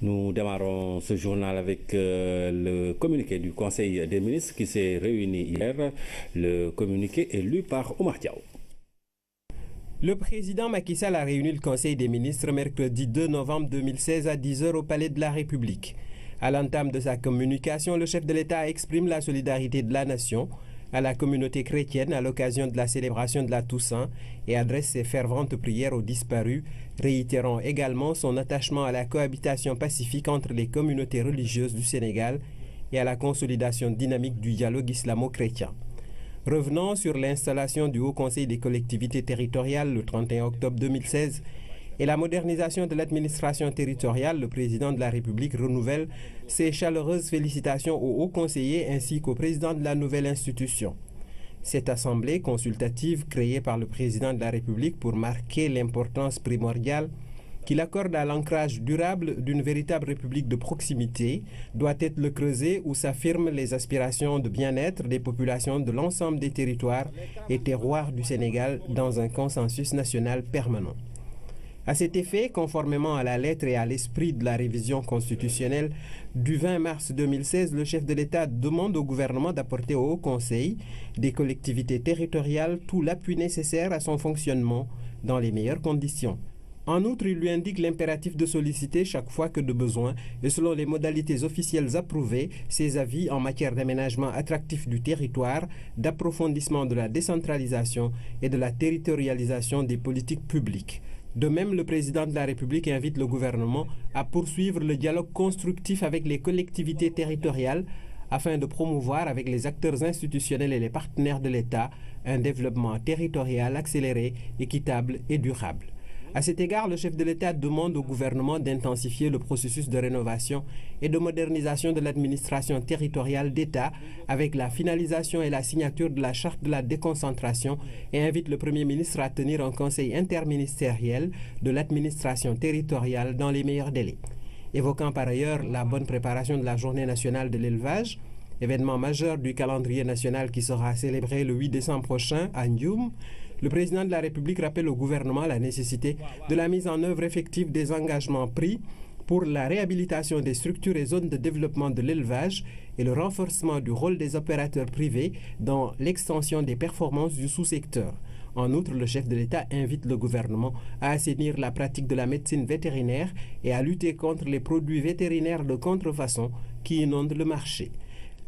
Nous démarrons ce journal avec le communiqué du Conseil des ministres qui s'est réuni hier. Le communiqué est lu par Omar Diaw. Le président Macky Sall a réuni le Conseil des ministres mercredi 2 novembre 2016 à 10h au Palais de la République. À l'entame de sa communication, le chef de l'État exprime la solidarité de la nation à la communauté chrétienne à l'occasion de la célébration de la Toussaint et adresse ses ferventes prières aux disparus, réitérant également son attachement à la cohabitation pacifique entre les communautés religieuses du Sénégal et à la consolidation dynamique du dialogue islamo-chrétien. Revenant sur l'installation du Haut Conseil des collectivités territoriales le 31 octobre 2016 et la modernisation de l'administration territoriale, le président de la République renouvelle ses chaleureuses félicitations aux hauts conseillers ainsi qu'au président de la nouvelle institution. Cette assemblée consultative créée par le président de la République pour marquer l'importance primordiale qu'il accorde à l'ancrage durable d'une véritable république de proximité doit être le creuset où s'affirment les aspirations de bien-être des populations de l'ensemble des territoires et terroirs du Sénégal dans un consensus national permanent. À cet effet, conformément à la lettre et à l'esprit de la révision constitutionnelle du 20 mars 2016, le chef de l'État demande au gouvernement d'apporter au Haut Conseil des collectivités territoriales tout l'appui nécessaire à son fonctionnement dans les meilleures conditions. En outre, il lui indique l'impératif de solliciter chaque fois que de besoin et selon les modalités officielles approuvées, ses avis en matière d'aménagement attractif du territoire, d'approfondissement de la décentralisation et de la territorialisation des politiques publiques. De même, le président de la République invite le gouvernement à poursuivre le dialogue constructif avec les collectivités territoriales afin de promouvoir avec les acteurs institutionnels et les partenaires de l'État un développement territorial accéléré, équitable et durable. À cet égard, le chef de l'État demande au gouvernement d'intensifier le processus de rénovation et de modernisation de l'administration territoriale d'État avec la finalisation et la signature de la charte de la déconcentration et invite le Premier ministre à tenir un conseil interministériel de l'administration territoriale dans les meilleurs délais. Évoquant par ailleurs la bonne préparation de la Journée nationale de l'élevage, événement majeur du calendrier national qui sera célébré le 8 décembre prochain à Ndioum, le président de la République rappelle au gouvernement la nécessité de la mise en œuvre effective des engagements pris pour la réhabilitation des structures et zones de développement de l'élevage et le renforcement du rôle des opérateurs privés dans l'extension des performances du sous-secteur. En outre, le chef de l'État invite le gouvernement à assainir la pratique de la médecine vétérinaire et à lutter contre les produits vétérinaires de contrefaçon qui inondent le marché.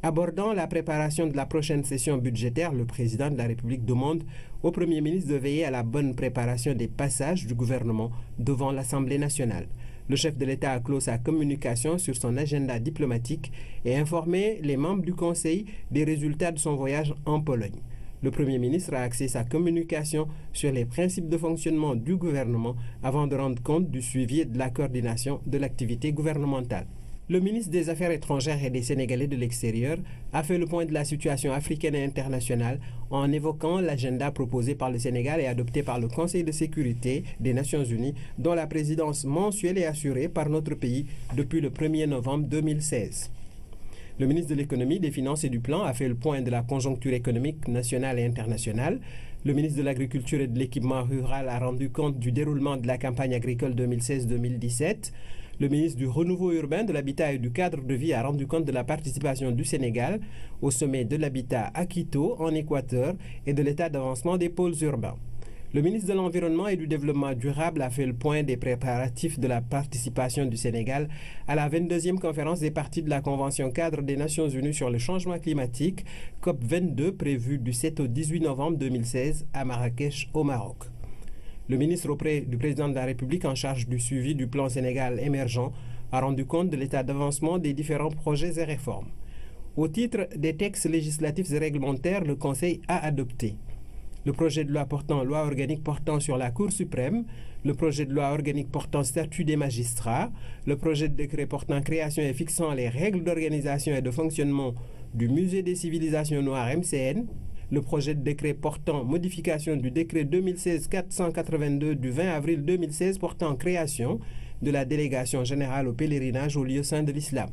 Abordant la préparation de la prochaine session budgétaire, le président de la République demande au Premier ministre de veiller à la bonne préparation des passages du gouvernement devant l'Assemblée nationale. Le chef de l'État a clos sa communication sur son agenda diplomatique et informé les membres du Conseil des résultats de son voyage en Pologne. Le Premier ministre a axé sa communication sur les principes de fonctionnement du gouvernement avant de rendre compte du suivi et de la coordination de l'activité gouvernementale. Le ministre des Affaires étrangères et des Sénégalais de l'extérieur a fait le point de la situation africaine et internationale en évoquant l'agenda proposé par le Sénégal et adopté par le Conseil de sécurité des Nations Unies, dont la présidence mensuelle est assurée par notre pays depuis le 1er novembre 2016. Le ministre de l'Économie, des Finances et du Plan a fait le point de la conjoncture économique nationale et internationale. Le ministre de l'Agriculture et de l'Équipement rural a rendu compte du déroulement de la campagne agricole 2016-2017. Le ministre du Renouveau urbain, de l'Habitat et du Cadre de vie a rendu compte de la participation du Sénégal au sommet de l'habitat à Quito, en Équateur, et de l'état d'avancement des pôles urbains. Le ministre de l'Environnement et du Développement durable a fait le point des préparatifs de la participation du Sénégal à la 22e conférence des parties de la Convention cadre des Nations Unies sur le changement climatique, COP22, prévue du 7 au 18 novembre 2016 à Marrakech, au Maroc. Le ministre auprès du président de la République en charge du suivi du plan Sénégal émergent a rendu compte de l'état d'avancement des différents projets et réformes. Au titre des textes législatifs et réglementaires, le Conseil a adopté le projet de loi portant loi organique portant sur la Cour suprême, le projet de loi organique portant statut des magistrats, le projet de décret portant création et fixant les règles d'organisation et de fonctionnement du Musée des civilisations noires MCN, le projet de décret portant modification du décret 2016-482 du 20 avril 2016 portant création de la délégation générale au pèlerinage au lieu saint de l'islam.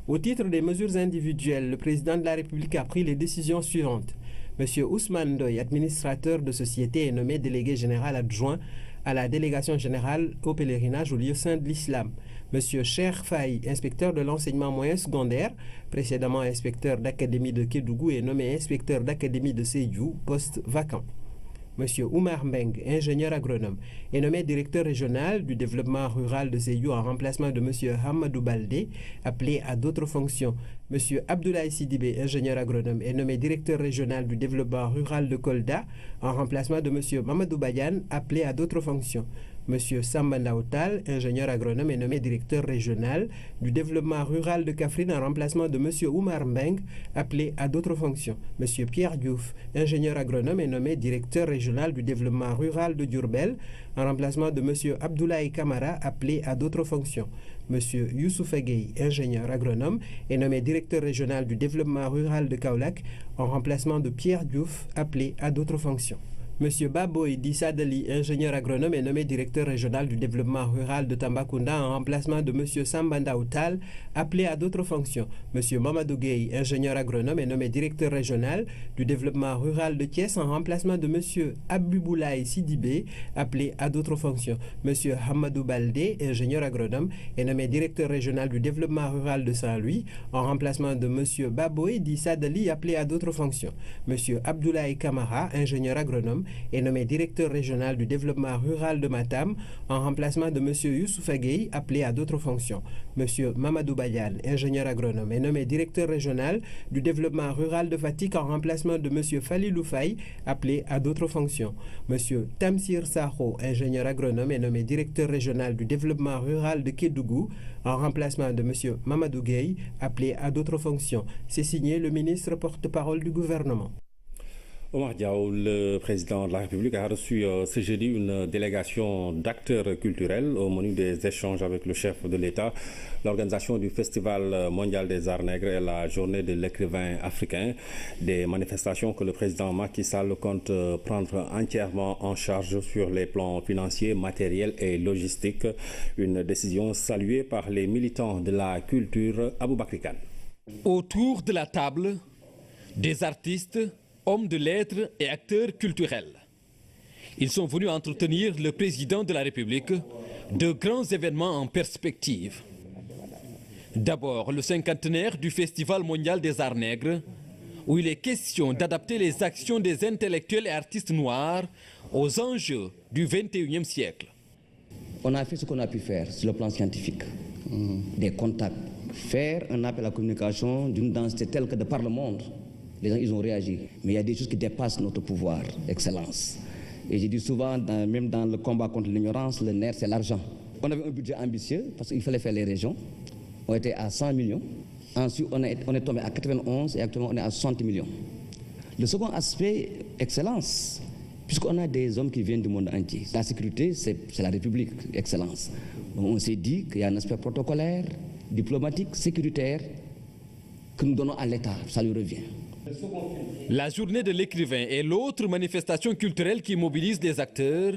Au titre des mesures individuelles, le président de la République a pris les décisions suivantes. M. Ousmane Ndoye, administrateur de société, est nommé délégué général adjoint à la délégation générale au pèlerinage au lieu saint de l'islam. Monsieur Cher Faye, inspecteur de l'enseignement moyen secondaire, précédemment inspecteur d'académie de Kédougou et nommé inspecteur d'académie de Sédhiou, poste vacant. Monsieur Oumar Mbeng, ingénieur agronome, est nommé directeur régional du développement rural de Sédhiou en remplacement de Monsieur Hamadou Baldé, appelé à d'autres fonctions. Monsieur Abdoulaye Sidibé, ingénieur agronome, est nommé directeur régional du développement rural de Kolda en remplacement de Monsieur Mamadou Badiane, appelé à d'autres fonctions. Monsieur Samba Ndaoutal, ingénieur agronome, est nommé directeur régional du développement rural de Kaffrine en remplacement de Monsieur Oumar Mbeng, appelé à d'autres fonctions. Monsieur Pierre Diouf, ingénieur agronome, est nommé directeur régional du développement rural de Diourbel en remplacement de Monsieur Abdoulaye Kamara, appelé à d'autres fonctions. Monsieur Youssouf Gueye, ingénieur agronome, est nommé directeur régional du développement rural de Kaolack en remplacement de Pierre Diouf, appelé à d'autres fonctions. Monsieur Baboy Dissadali, ingénieur agronome, est nommé directeur régional du développement rural de Tambacounda en remplacement de Monsieur Sambanda Outal, appelé à d'autres fonctions. Monsieur Mamadou Gueye, ingénieur agronome, est nommé directeur régional du développement rural de Thiès en remplacement de Monsieur Abiboulaye Sidibé, appelé à d'autres fonctions. Monsieur Hamadou Baldé, ingénieur agronome, est nommé directeur régional du développement rural de Saint-Louis en remplacement de Monsieur Baboy Dissadali, appelé à d'autres fonctions. Monsieur Abdoulaye Kamara, ingénieur agronome, est nommé directeur régional du développement rural de Matam en remplacement de M. Youssouf Gueye, appelé à d'autres fonctions. M. Mamadou Badiane, ingénieur agronome, est nommé directeur régional du développement rural de Fatick en remplacement de M. Falilou Faye, appelé à d'autres fonctions. M. Tamsir Saho, ingénieur agronome, est nommé directeur régional du développement rural de Kédougou en remplacement de M. Mamadou Gueye, appelé à d'autres fonctions. C'est signé le ministre porte-parole du gouvernement. Omar Diaw, le président de la République, a reçu ce jeudi une délégation d'acteurs culturels au menu des échanges avec le chef de l'État, l'organisation du Festival mondial des arts nègres et la journée de l'écrivain africain, des manifestations que le président Macky Sall compte prendre entièrement en charge sur les plans financiers, matériels et logistiques. Une décision saluée par les militants de la culture. Aboubakry Kane. Autour de la table, des artistes, hommes de lettres et acteurs culturels. Ils sont venus entretenir le président de la République de grands événements en perspective. D'abord, le cinquantenaire du Festival mondial des arts nègres, où il est question d'adapter les actions des intellectuels et artistes noirs aux enjeux du XXIe siècle. On a fait ce qu'on a pu faire sur le plan scientifique, des contacts, faire un appel à la communication d'une densité telle que de par le monde. Les gens, ils ont réagi. Mais il y a des choses qui dépassent notre pouvoir, Excellence. Et j'ai dit souvent, même dans le combat contre l'ignorance, le nerf, c'est l'argent. On avait un budget ambitieux, parce qu'il fallait faire les régions. On était à 100 millions. Ensuite, on est tombé à 91 et actuellement, on est à 60 millions. Le second aspect, Excellence, puisqu'on a des hommes qui viennent du monde entier. La sécurité, c'est la République, Excellence. Donc, on s'est dit qu'il y a un aspect protocolaire, diplomatique, sécuritaire, que nous donnons à l'État. Ça lui revient. La journée de l'écrivain est l'autre manifestation culturelle qui mobilise les acteurs,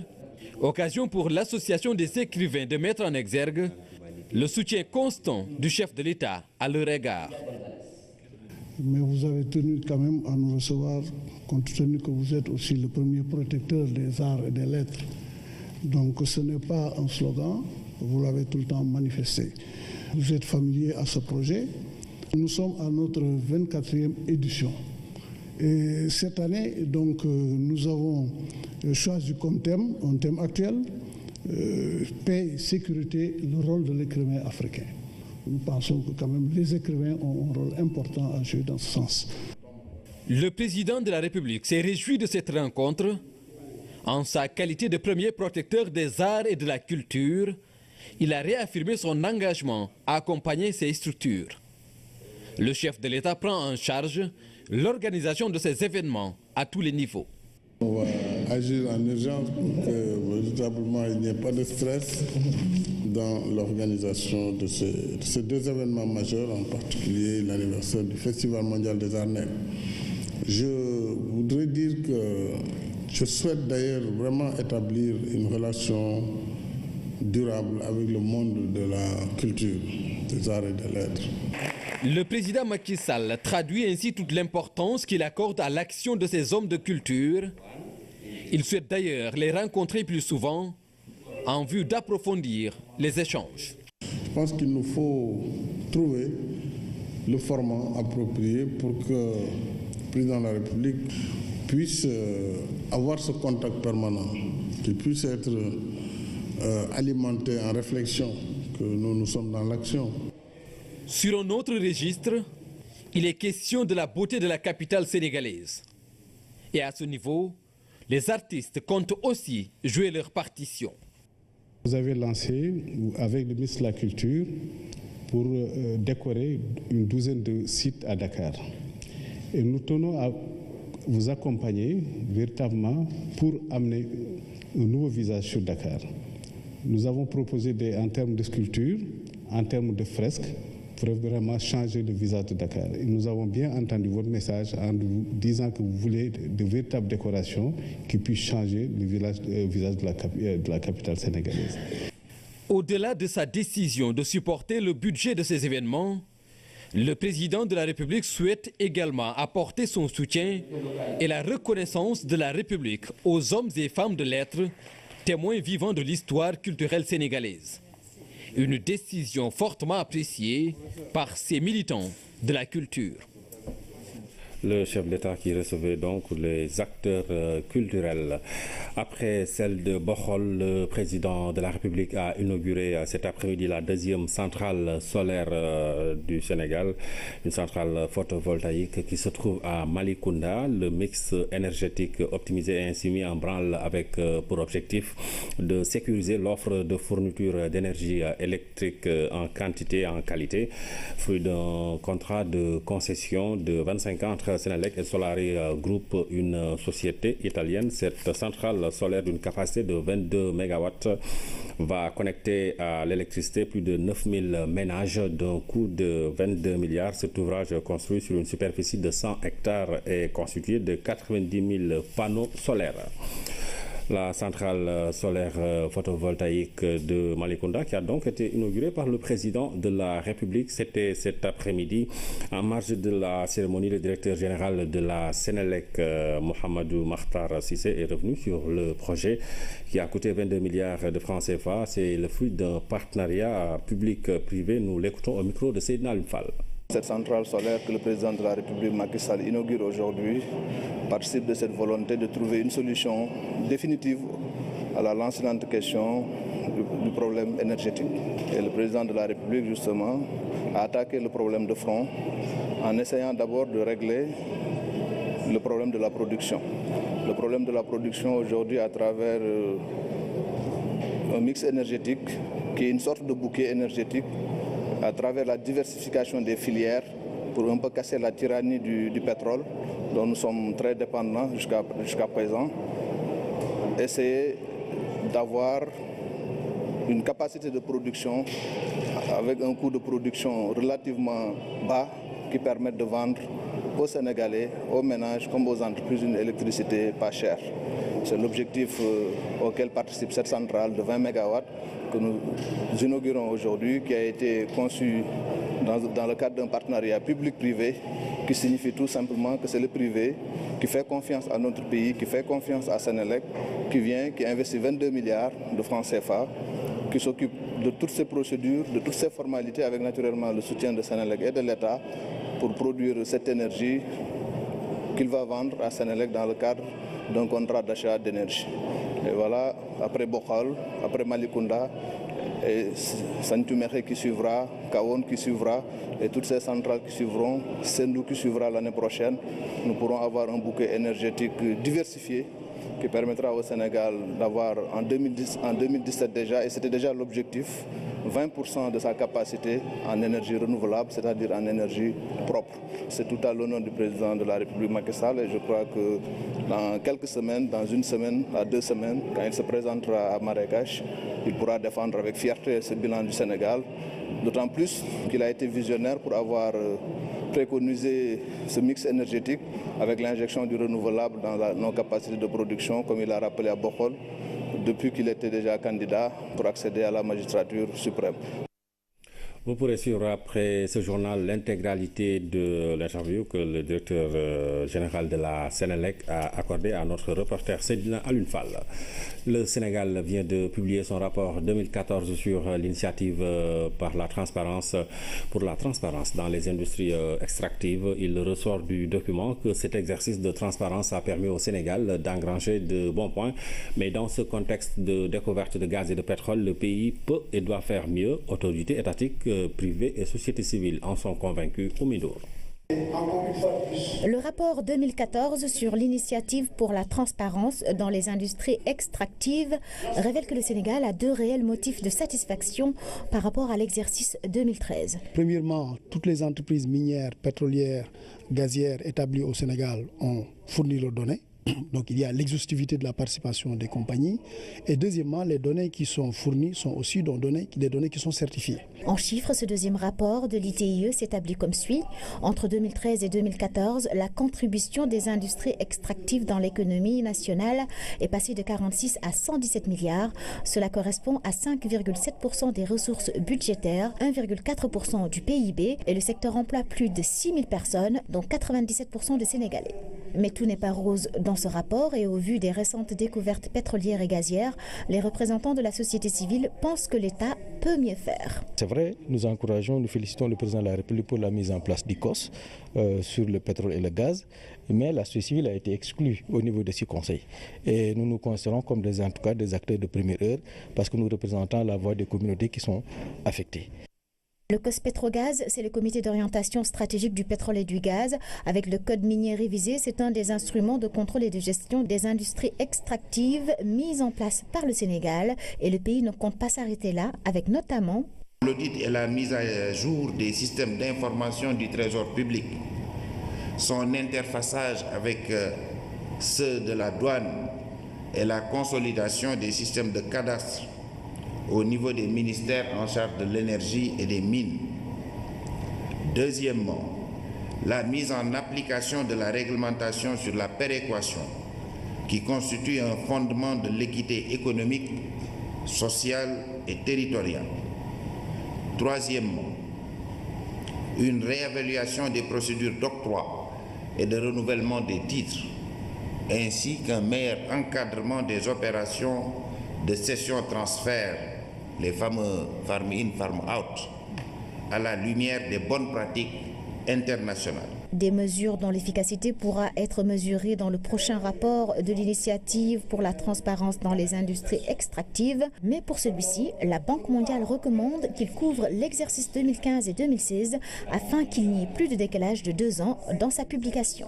occasion pour l'association des écrivains de mettre en exergue le soutien constant du chef de l'État à leur égard. Mais vous avez tenu quand même à nous recevoir, compte tenu que vous êtes aussi le premier protecteur des arts et des lettres. Donc ce n'est pas un slogan, vous l'avez tout le temps manifesté. Vous êtes familier à ce projet. Nous sommes à notre 24e édition. Et cette année, donc, nous avons choisi comme thème, un thème actuel, paix, sécurité, le rôle de l'écrivain africain. Nous pensons que quand même les écrivains ont un rôle important à jouer dans ce sens. Le président de la République s'est réjoui de cette rencontre. En sa qualité de premier protecteur des arts et de la culture, il a réaffirmé son engagement à accompagner ces structures. Le chef de l'État prend en charge l'organisation de ces événements à tous les niveaux. On va agir en urgence pour que véritablement il n'y ait pas de stress dans l'organisation de ces deux événements majeurs, en particulier l'anniversaire du Festival mondial des arts nègres. Je voudrais dire que je souhaite d'ailleurs vraiment établir une relation durable avec le monde de la culture, des arts et des lettres. Le président Macky Sall traduit ainsi toute l'importance qu'il accorde à l'action de ces hommes de culture. Il souhaite d'ailleurs les rencontrer plus souvent en vue d'approfondir les échanges. Je pense qu'il nous faut trouver le format approprié pour que le président de la République puisse avoir ce contact permanent, qu'il puisse être alimenté en réflexion, que nous sommes dans l'action. Sur un autre registre, il est question de la beauté de la capitale sénégalaise. Et à ce niveau, les artistes comptent aussi jouer leur partition. Vous avez lancé, avec le ministre de la Culture, pour décorer une douzaine de sites à Dakar. Et nous tenons à vous accompagner véritablement pour amener un nouveau visage sur Dakar. Nous avons proposé en termes de sculpture, en termes de fresques, pour vraiment changer le visage de Dakar. Et nous avons bien entendu votre message en vous disant que vous voulez de véritables décorations qui puissent changer le visage de la capitale sénégalaise. Au-delà de sa décision de supporter le budget de ces événements, le président de la République souhaite également apporter son soutien et la reconnaissance de la République aux hommes et femmes de lettres, témoins vivants de l'histoire culturelle sénégalaise. Une décision fortement appréciée par ces militants de la culture. Le chef d'État qui recevait donc les acteurs culturels. Après celle de Bokhol, le président de la République a inauguré cet après-midi la deuxième centrale solaire du Sénégal, une centrale photovoltaïque qui se trouve à Malicounda. Le mix énergétique optimisé est ainsi mis en branle avec pour objectif de sécuriser l'offre de fourniture d'énergie électrique en quantité et en qualité, fruit d'un contrat de concession de 25 ans entre Senelec et Solari Group, une société italienne. Cette centrale solaire d'une capacité de 22 MW va connecter à l'électricité plus de 9000 ménages d'un coût de 22 milliards. Cet ouvrage construit sur une superficie de 100 hectares est constitué de 90 000 panneaux solaires. La centrale solaire photovoltaïque de Malicounda qui a donc été inaugurée par le président de la République. C'était cet après-midi. En marge de la cérémonie, le directeur général de la Senelec, Mohamedou Makhtar Cissé, est revenu sur le projet qui a coûté 22 milliards de francs CFA. C'est le fruit d'un partenariat public-privé. Nous l'écoutons au micro de Seydina Lumfal. Cette centrale solaire que le président de la République Macky Sall inaugure aujourd'hui participe de cette volonté de trouver une solution définitive à la lancinante question du problème énergétique. Et le président de la République, justement, a attaqué le problème de front en essayant d'abord de régler le problème de la production. Le problème de la production aujourd'hui à travers un mix énergétique qui est une sorte de bouquet énergétique à travers la diversification des filières pour un peu casser la tyrannie du pétrole dont nous sommes très dépendants jusqu'à présent. Essayer d'avoir une capacité de production avec un coût de production relativement bas qui permette de vendre aux Sénégalais, aux ménages comme aux entreprises une électricité pas chère. C'est l'objectif auquel participe cette centrale de 20 MW que nous inaugurons aujourd'hui, qui a été conçu dans le cadre d'un partenariat public-privé, qui signifie tout simplement que c'est le privé qui fait confiance à notre pays, qui fait confiance à Senelec, qui investit 22 milliards de francs CFA, qui s'occupe de toutes ces procédures, de toutes ces formalités, avec naturellement le soutien de Senelec et de l'État, pour produire cette énergie qu'il va vendre à Senelec dans le cadre d'un contrat d'achat d'énergie. Et voilà, après Bokhol, après Malicounda, et Santumere qui suivra, Kawon qui suivra, et toutes ces centrales qui suivront, Sendou qui suivra l'année prochaine, nous pourrons avoir un bouquet énergétique diversifié qui permettra au Sénégal d'avoir en 2017 déjà, et c'était déjà l'objectif, 20% de sa capacité en énergie renouvelable, c'est-à-dire en énergie propre. C'est tout à l'honneur du président de la République Macky Sall et je crois que dans quelques semaines, dans une semaine à 2 semaines, quand il se présentera à Marrakech, il pourra défendre avec fierté ce bilan du Sénégal, d'autant plus qu'il a été visionnaire pour avoir préconisé ce mix énergétique avec l'injection du renouvelable dans nos capacités de production, comme il a rappelé à Bokhol, depuis qu'il était déjà candidat pour accéder à la magistrature suprême. Vous pourrez suivre après ce journal l'intégralité de l'interview que le directeur général de la Sénélec a accordé à notre reporter Seydina Alioune Fall. Le Sénégal vient de publier son rapport 2014 sur l'initiative pour la transparence dans les industries extractives. Il ressort du document que cet exercice de transparence a permis au Sénégal d'engranger de bons points. Mais dans ce contexte de découverte de gaz et de pétrole, le pays peut et doit faire mieux. Autorités étatiques, privées et sociétés civiles en sont convaincus au Midour. Le rapport 2014 sur l'initiative pour la transparence dans les industries extractives révèle que le Sénégal a deux réels motifs de satisfaction par rapport à l'exercice 2013. Premièrement, toutes les entreprises minières, pétrolières, gazières établies au Sénégal ont fourni leurs données. Donc il y a l'exhaustivité de la participation des compagnies. Et deuxièmement, les données qui sont fournies sont aussi des données qui sont certifiées. En chiffres, ce deuxième rapport de l'ITIE s'établit comme suit. Entre 2013 et 2014, la contribution des industries extractives dans l'économie nationale est passée de 46 à 117 milliards. Cela correspond à 5,7% des ressources budgétaires, 1,4% du PIB et le secteur emploie plus de 6 000 personnes, dont 97% de Sénégalais. Mais tout n'est pas rose dans ce rapport et au vu des récentes découvertes pétrolières et gazières, les représentants de la société civile pensent que l'État peut mieux faire. C'est vrai, nous félicitons le président de la République pour la mise en place d'ICOS sur le pétrole et le gaz, mais la société civile a été exclue au niveau de ce conseil. Et nous nous considérons comme des acteurs de première heure parce que nous représentons la voix des communautés qui sont affectées. Le COS-Pétrogaz, c'est le comité d'orientation stratégique du pétrole et du gaz. Avec le code minier révisé, c'est un des instruments de contrôle et de gestion des industries extractives mis en place par le Sénégal. Et le pays ne compte pas s'arrêter là, avec notamment l'audit et la mise à jour des systèmes d'information du Trésor public, son interfaçage avec ceux de la douane et la consolidation des systèmes de cadastre au niveau des ministères en charge de l'énergie et des mines. Deuxièmement, la mise en application de la réglementation sur la péréquation, qui constitue un fondement de l'équité économique, sociale et territoriale. Troisièmement, une réévaluation des procédures d'octroi et de renouvellement des titres, ainsi qu'un meilleur encadrement des opérations de cession-transfert, les fameux farm-in, farm-out, à la lumière des bonnes pratiques internationales. Des mesures dont l'efficacité pourra être mesurée dans le prochain rapport de l'initiative pour la transparence dans les industries extractives. Mais pour celui-ci, la Banque mondiale recommande qu'il couvre l'exercice 2015 et 2016 afin qu'il n'y ait plus de décalage de 2 ans dans sa publication.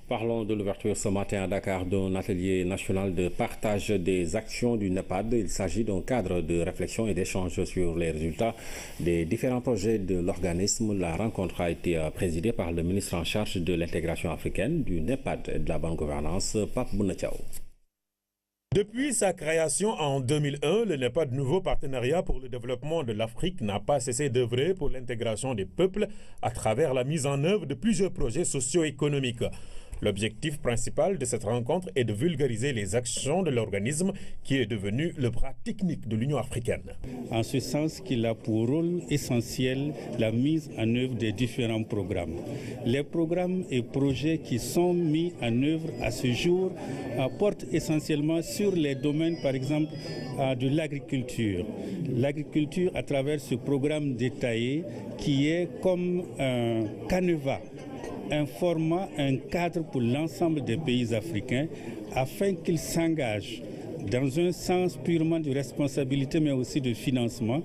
Parlons de l'ouverture ce matin à Dakar d'un atelier national de partage des actions du NEPAD. Il s'agit d'un cadre de réflexion et d'échange sur les résultats des différents projets de l'organisme. La rencontre a été présidée par le ministre en charge de l'intégration africaine, du NEPAD et de la bonne gouvernance, Pape Bounatiao. Depuis sa création en 2001, le NEPAD, nouveau partenariat pour le développement de l'Afrique, n'a pas cessé d'œuvrer pour l'intégration des peuples à travers la mise en œuvre de plusieurs projets socio-économiques. L'objectif principal de cette rencontre est de vulgariser les actions de l'organisme qui est devenu le bras technique de l'Union africaine. En ce sens qu'il a pour rôle essentiel la mise en œuvre des différents programmes. Les programmes et projets qui sont mis en œuvre à ce jour portent essentiellement sur les domaines, par exemple, de l'agriculture. L'agriculture à travers ce programme détaillé qui est comme un canevas, un format, un cadre pour l'ensemble des pays africains afin qu'ils s'engagent dans un sens purement de responsabilité mais aussi de financement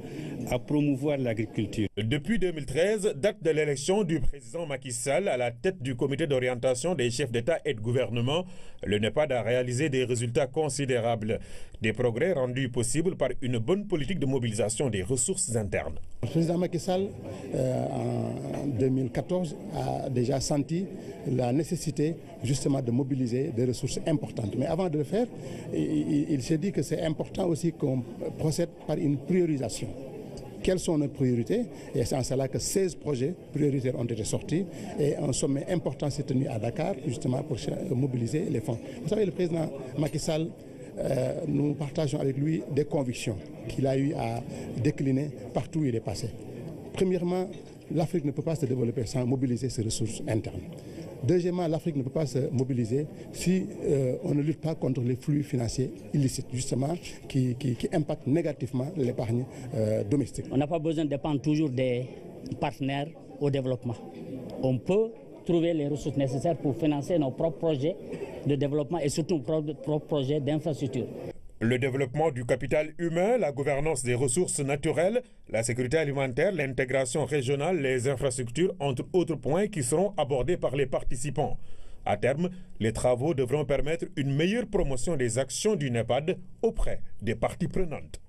à promouvoir l'agriculture. Depuis 2013, date de l'élection du président Macky Sall à la tête du comité d'orientation des chefs d'État et de gouvernement, le NEPAD a réalisé des résultats considérables, des progrès rendus possibles par une bonne politique de mobilisation des ressources internes. Le président Macky Sall, en 2014, a déjà senti la nécessité justement de mobiliser des ressources importantes. Mais avant de le faire, il s'est dit que c'est important aussi qu'on procède par une priorisation. Quelles sont nos priorités? Et c'est en cela que 16 projets prioritaires ont été sortis et un sommet important s'est tenu à Dakar justement pour mobiliser les fonds. Vous savez, le président Macky Sall, nous partageons avec lui des convictions qu'il a eu à décliner partout où il est passé. premièrement, l'Afrique ne peut pas se développer sans mobiliser ses ressources internes. Deuxièmement, l'Afrique ne peut pas se mobiliser si on ne lutte pas contre les flux financiers illicites, justement, qui impactent négativement l'épargne domestique. On n'a pas besoin de dépendre toujours des partenaires au développement. On peut trouver les ressources nécessaires pour financer nos propres projets de développement et surtout nos propres projets d'infrastructure. Le développement du capital humain, la gouvernance des ressources naturelles, la sécurité alimentaire, l'intégration régionale, les infrastructures, entre autres points qui seront abordés par les participants. À terme, les travaux devront permettre une meilleure promotion des actions du NEPAD auprès des parties prenantes.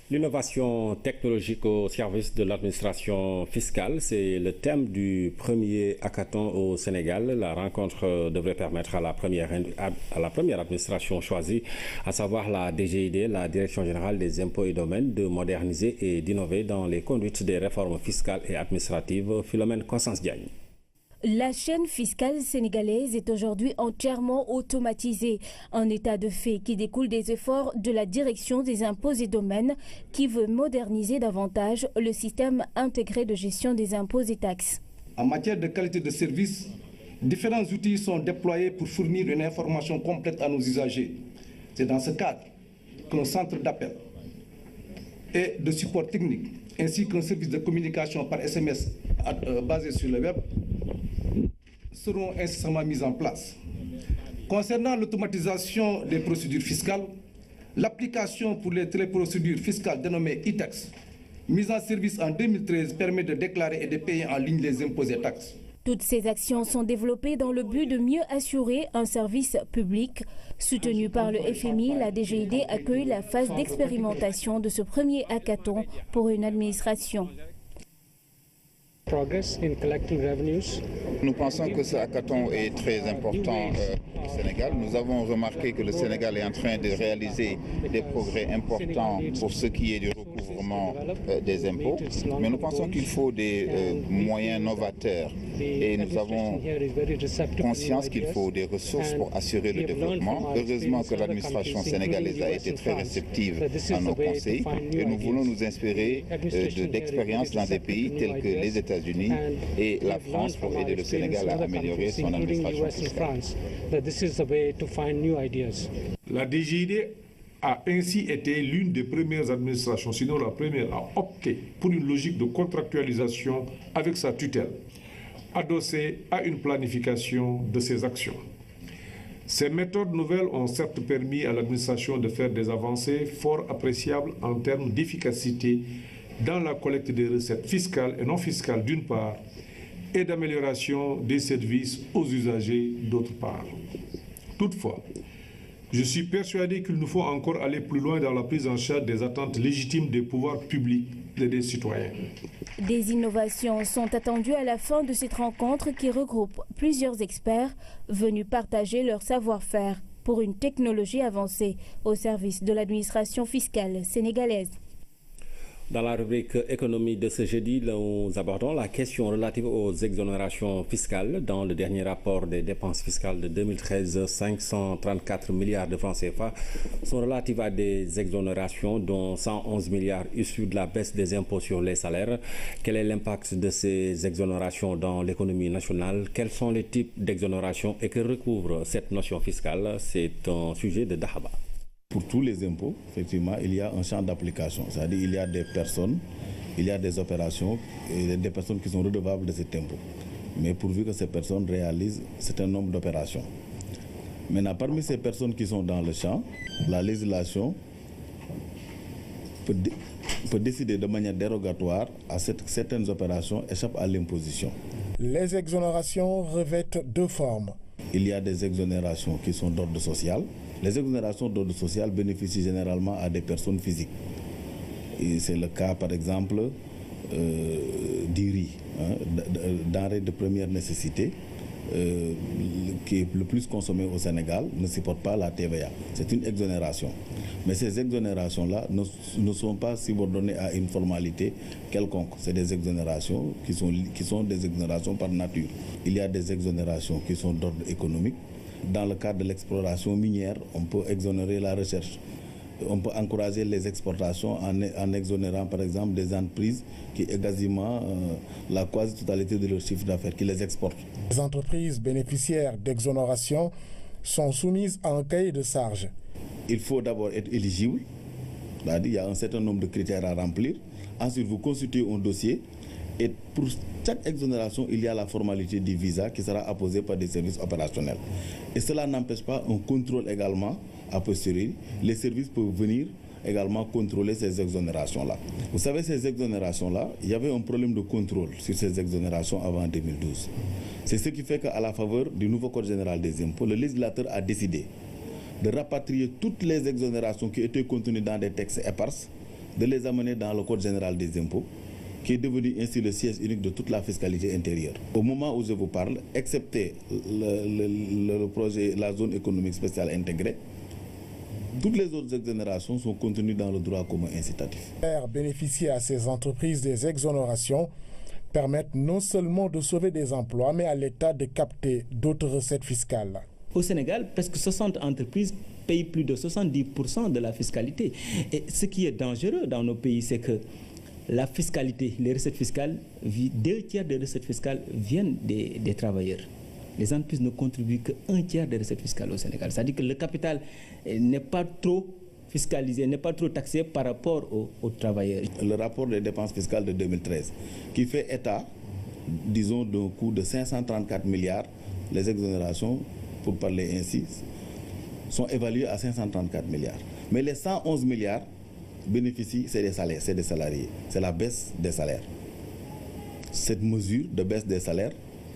L'innovation technologique au service de l'administration fiscale, c'est le thème du premier hackathon au Sénégal. La rencontre devrait permettre à la première administration choisie, à savoir la DGID, la Direction générale des impôts et domaines, de moderniser et d'innover dans les conduites des réformes fiscales et administratives. Philomène Constance Diagne. La chaîne fiscale sénégalaise est aujourd'hui entièrement automatisée, un état de fait qui découle des efforts de la Direction des impôts et domaines qui veut moderniser davantage le système intégré de gestion des impôts et taxes. En matière de qualité de service, différents outils sont déployés pour fournir une information complète à nos usagers. C'est dans ce cadre qu'un centre d'appel et de support technique, ainsi qu'un service de communication par SMS basé sur le web, seront incessamment mises en place. Concernant l'automatisation des procédures fiscales, l'application pour les téléprocédures fiscales dénommées e-tax, mise en service en 2013, permet de déclarer et de payer en ligne les impôts et taxes. Toutes ces actions sont développées dans le but de mieux assurer un service public. Soutenu par le FMI, la DGID accueille la phase d'expérimentation de ce premier hackathon pour une administration. Nous pensons que ce hackathon est très important au Sénégal. Nous avons remarqué que le Sénégal est en train de réaliser des progrès importants pour ce qui est du recouvrement des impôts. Mais nous pensons qu'il faut des moyens novateurs et nous avons conscience qu'il faut des ressources pour assurer le développement. Heureusement que l'administration sénégalaise a été très réceptive à nos conseils et nous voulons nous inspirer d'expériences dans des pays tels que les États-Unis et la France pour aider le Sénégal à améliorer son administration fiscale. La DGID a ainsi été l'une des premières administrations, sinon la première, à opter pour une logique de contractualisation avec sa tutelle, adossée à une planification de ses actions. Ces méthodes nouvelles ont certes permis à l'administration de faire des avancées fort appréciables en termes d'efficacité dans la collecte des recettes fiscales et non fiscales d'une part, et d'amélioration des services aux usagers d'autre part. Toutefois, je suis persuadé qu'il nous faut encore aller plus loin dans la prise en charge des attentes légitimes des pouvoirs publics et des citoyens. Des innovations sont attendues à la fin de cette rencontre qui regroupe plusieurs experts venus partager leur savoir-faire pour une technologie avancée au service de l'administration fiscale sénégalaise. Dans la rubrique économie de ce jeudi, nous abordons la question relative aux exonérations fiscales. Dans le dernier rapport des dépenses fiscales de 2013, 534 milliards de francs CFA sont relatives à des exonérations, dont 111 milliards issus de la baisse des impôts sur les salaires. Quel est l'impact de ces exonérations dans l'économie nationale? Quels sont les types d'exonérations et que recouvre cette notion fiscale? C'est un sujet de Dahaba. Pour tous les impôts, effectivement, il y a un champ d'application. C'est-à-dire qu'il y a des personnes, il y a des opérations et des personnes qui sont redevables de cet impôt. Mais pourvu que ces personnes réalisent un certain nombre d'opérations. Maintenant, parmi ces personnes qui sont dans le champ, la législation peut décider de manière dérogatoire à certaines opérations échappent à l'imposition. Les exonérations revêtent deux formes. Il y a des exonérations qui sont d'ordre social. Les exonérations d'ordre social bénéficient généralement à des personnes physiques. Et c'est le cas, par exemple, du riz, denrée de première nécessité, qui est le plus consommé au Sénégal, ne supporte pas la TVA. C'est une exonération. Mais ces exonérations-là ne sont pas subordonnées à une formalité quelconque. C'est des exonérations qui sont des exonérations par nature. Il y a des exonérations qui sont d'ordre économique. Dans le cadre de l'exploration minière, on peut exonérer la recherche. On peut encourager les exportations en exonérant par exemple des entreprises qui est quasiment la quasi-totalité de leur chiffre d'affaires, qui les exportent. Les entreprises bénéficiaires d'exonération sont soumises à un cahier de charges. Il faut d'abord être éligible, c'est-à-dire il y a un certain nombre de critères à remplir. Ensuite, vous constituez un dossier et pour chaque exonération, il y a la formalité du visa qui sera apposée par des services opérationnels. Et cela n'empêche pas un contrôle également a posteriori. Les services peuvent venir également contrôler ces exonérations-là. Vous savez, ces exonérations-là, il y avait un problème de contrôle sur ces exonérations avant 2012. C'est ce qui fait qu'à la faveur du nouveau Code général des impôts, le législateur a décidé de rapatrier toutes les exonérations qui étaient contenues dans des textes éparses, de les amener dans le Code général des impôts, qui est devenu ainsi le siège unique de toute la fiscalité intérieure. Au moment où je vous parle, excepté le projet, la zone économique spéciale intégrée, toutes les autres exonérations sont contenues dans le droit commun incitatif. Faire bénéficier à ces entreprises des exonérations permettent non seulement de sauver des emplois, mais à l'État de capter d'autres recettes fiscales. Au Sénégal, presque 60 entreprises payent plus de 70% de la fiscalité. Et ce qui est dangereux dans nos pays, c'est que la fiscalité, les recettes fiscales, 2 tiers des recettes fiscales viennent des travailleurs. Les entreprises ne contribuent qu'1 tiers des recettes fiscales au Sénégal. C'est-à-dire que le capital n'est pas trop fiscalisé, n'est pas trop taxé par rapport aux travailleurs. Le rapport des dépenses fiscales de 2013, qui fait état, disons, d'un coût de 534 milliards, les exonérations, pour parler ainsi, sont évaluées à 534 milliards. Mais les 111 milliards bénéficient, c'est des salaires, c'est des salariés. C'est la baisse des salaires. Cette mesure de baisse des salaires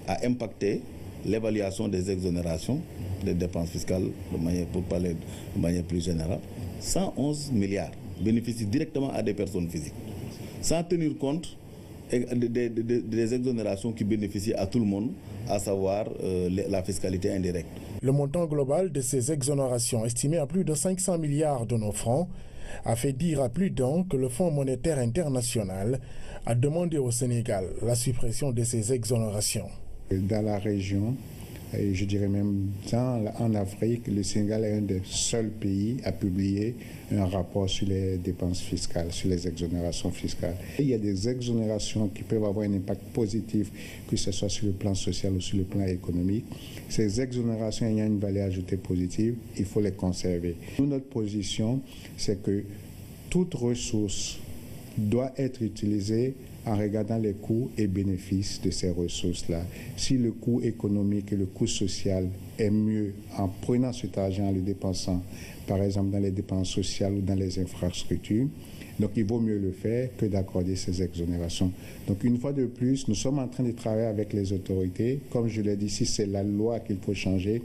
a impacté l'évaluation des exonérations des dépenses fiscales, pour parler de manière plus générale. 111 milliards bénéficient directement à des personnes physiques, sans tenir compte des exonérations qui bénéficient à tout le monde, à savoir la fiscalité indirecte. Le montant global de ces exonérations, estimé à plus de 500 milliards de nos francs, a fait dire à plus d'un que le Fonds monétaire international a demandé au Sénégal la suppression de ces exonérations. Dans la région, et je dirais même en Afrique, le Sénégal est un des seuls pays à publier un rapport sur les dépenses fiscales, sur les exonérations fiscales. Il y a des exonérations qui peuvent avoir un impact positif, que ce soit sur le plan social ou sur le plan économique. Ces exonérations ayant une valeur ajoutée positive, il faut les conserver. Nous, notre position, c'est que toute ressource doit être utilisée en regardant les coûts et bénéfices de ces ressources-là. Si le coût économique et le coût social est mieux en prenant cet argent, en le dépensant, par exemple dans les dépenses sociales ou dans les infrastructures, donc il vaut mieux le faire que d'accorder ces exonérations. Donc une fois de plus, nous sommes en train de travailler avec les autorités. Comme je l'ai dit, si c'est la loi qu'il faut changer,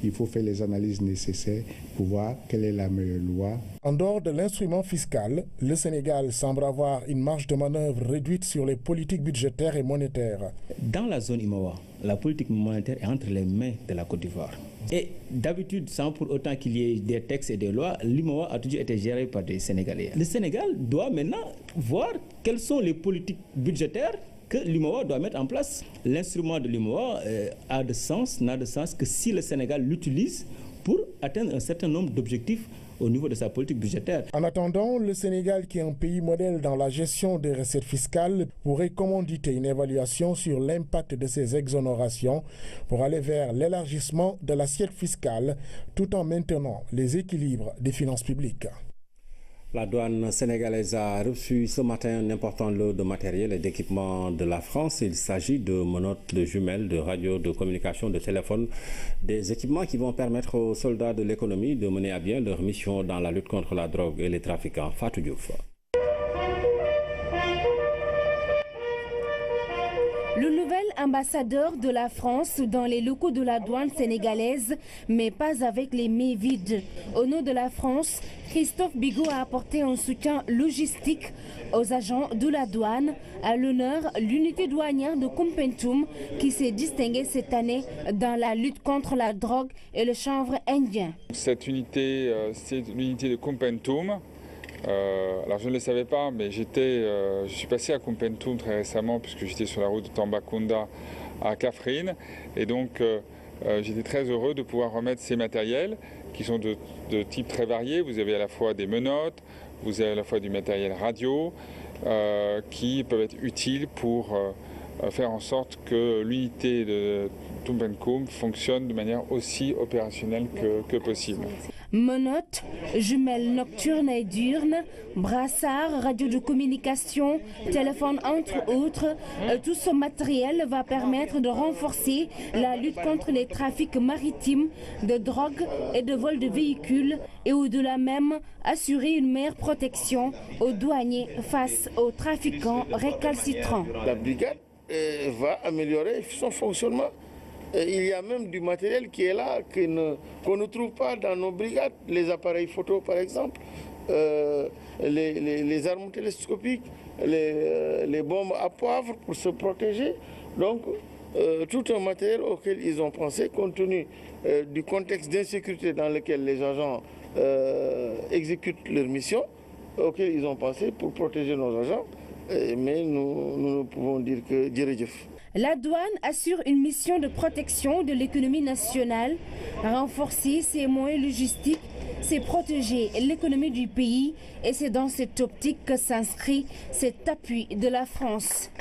il faut faire les analyses nécessaires pour voir quelle est la meilleure loi. En dehors de l'instrument fiscal, le Sénégal semble avoir une marge de manœuvre réduite sur les politiques budgétaires et monétaires. Dans la zone IMOA, la politique monétaire est entre les mains de la Côte d'Ivoire. Et d'habitude, sans pour autant qu'il y ait des textes et des lois, l'IMOA a toujours été géré par des Sénégalais. Le Sénégal doit maintenant voir quelles sont les politiques budgétaires que l'IMOA doit mettre en place. L'instrument de l'IMOA n'a de sens que si le Sénégal l'utilise pour atteindre un certain nombre d'objectifs au niveau de sa politique budgétaire. En attendant, le Sénégal, qui est un pays modèle dans la gestion des recettes fiscales, pourrait commanditer une évaluation sur l'impact de ces exonérations pour aller vers l'élargissement de l'assiette fiscale tout en maintenant les équilibres des finances publiques. La douane sénégalaise a reçu ce matin un important lot de matériel et d'équipements de la France. Il s'agit de menottes, de jumelles, de radios, de communication, de téléphones, des équipements qui vont permettre aux soldats de l'économie de mener à bien leur mission dans la lutte contre la drogue et les trafiquants. Fatou Diouf. Le nouvel ambassadeur de la France dans les locaux de la douane sénégalaise, mais pas avec les mains vides. Au nom de la France, Christophe Bigot a apporté un soutien logistique aux agents de la douane. À l'honneur, l'unité douanière de Koumpentoum qui s'est distinguée cette année dans la lutte contre la drogue et le chanvre indien. Cette unité, c'est l'unité de Koumpentoum. Alors je ne le savais pas, mais je suis passé à Koumpentoum très récemment puisque j'étais sur la route de Tambacounda à Kaffrine et donc j'étais très heureux de pouvoir remettre ces matériels qui sont de type très variés. Vous avez à la fois des menottes, vous avez à la fois du matériel radio, qui peuvent être utiles pour faire en sorte que l'unité de Tumpenkoom fonctionne de manière aussi opérationnelle que possible. Menottes, jumelles nocturnes et diurnes, brassards, radio de communication, téléphone entre autres, tout ce matériel va permettre de renforcer la lutte contre les trafics maritimes de drogue et de vol de véhicules et au-delà même assurer une meilleure protection aux douaniers face aux trafiquants récalcitrants. La brigade va améliorer son fonctionnement. Il y a même du matériel qui est là, qu'on ne trouve pas dans nos brigades. Les appareils photo, par exemple, les armes télescopiques, les bombes à poivre pour se protéger. Donc, tout un matériel auquel ils ont pensé, compte tenu du contexte d'insécurité dans lequel les agents exécutent leur mission, auquel ils ont pensé pour protéger nos agents. Mais nous ne pouvons dire que djérejef. La douane assure une mission de protection de l'économie nationale. Renforcer ses moyens logistiques, c'est protéger l'économie du pays et c'est dans cette optique que s'inscrit cet appui de la France.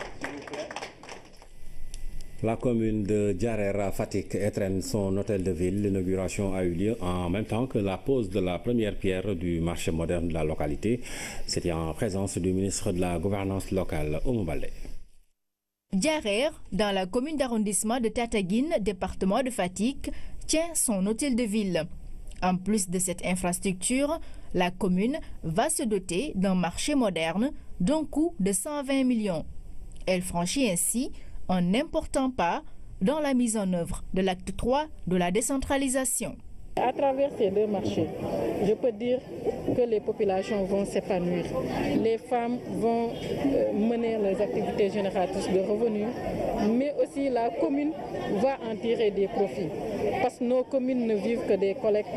La commune de Diarère à Fatick étrenne son hôtel de ville. L'inauguration a eu lieu en même temps que la pose de la première pierre du marché moderne de la localité. C'était en présence du ministre de la Gouvernance locale, Oumou Baldé. Diarère, dans la commune d'arrondissement de Tataguine, département de Fatick, tient son hôtel de ville. En plus de cette infrastructure, la commune va se doter d'un marché moderne d'un coût de 120 millions. Elle franchit ainsi un important pas dans la mise en œuvre de l'acte 3 de la décentralisation. À travers ces deux marchés, je peux dire que les populations vont s'épanouir. Les femmes vont mener leurs activités génératrices de revenus, mais aussi la commune va en tirer des profits. Parce que nos communes ne vivent que des collectes,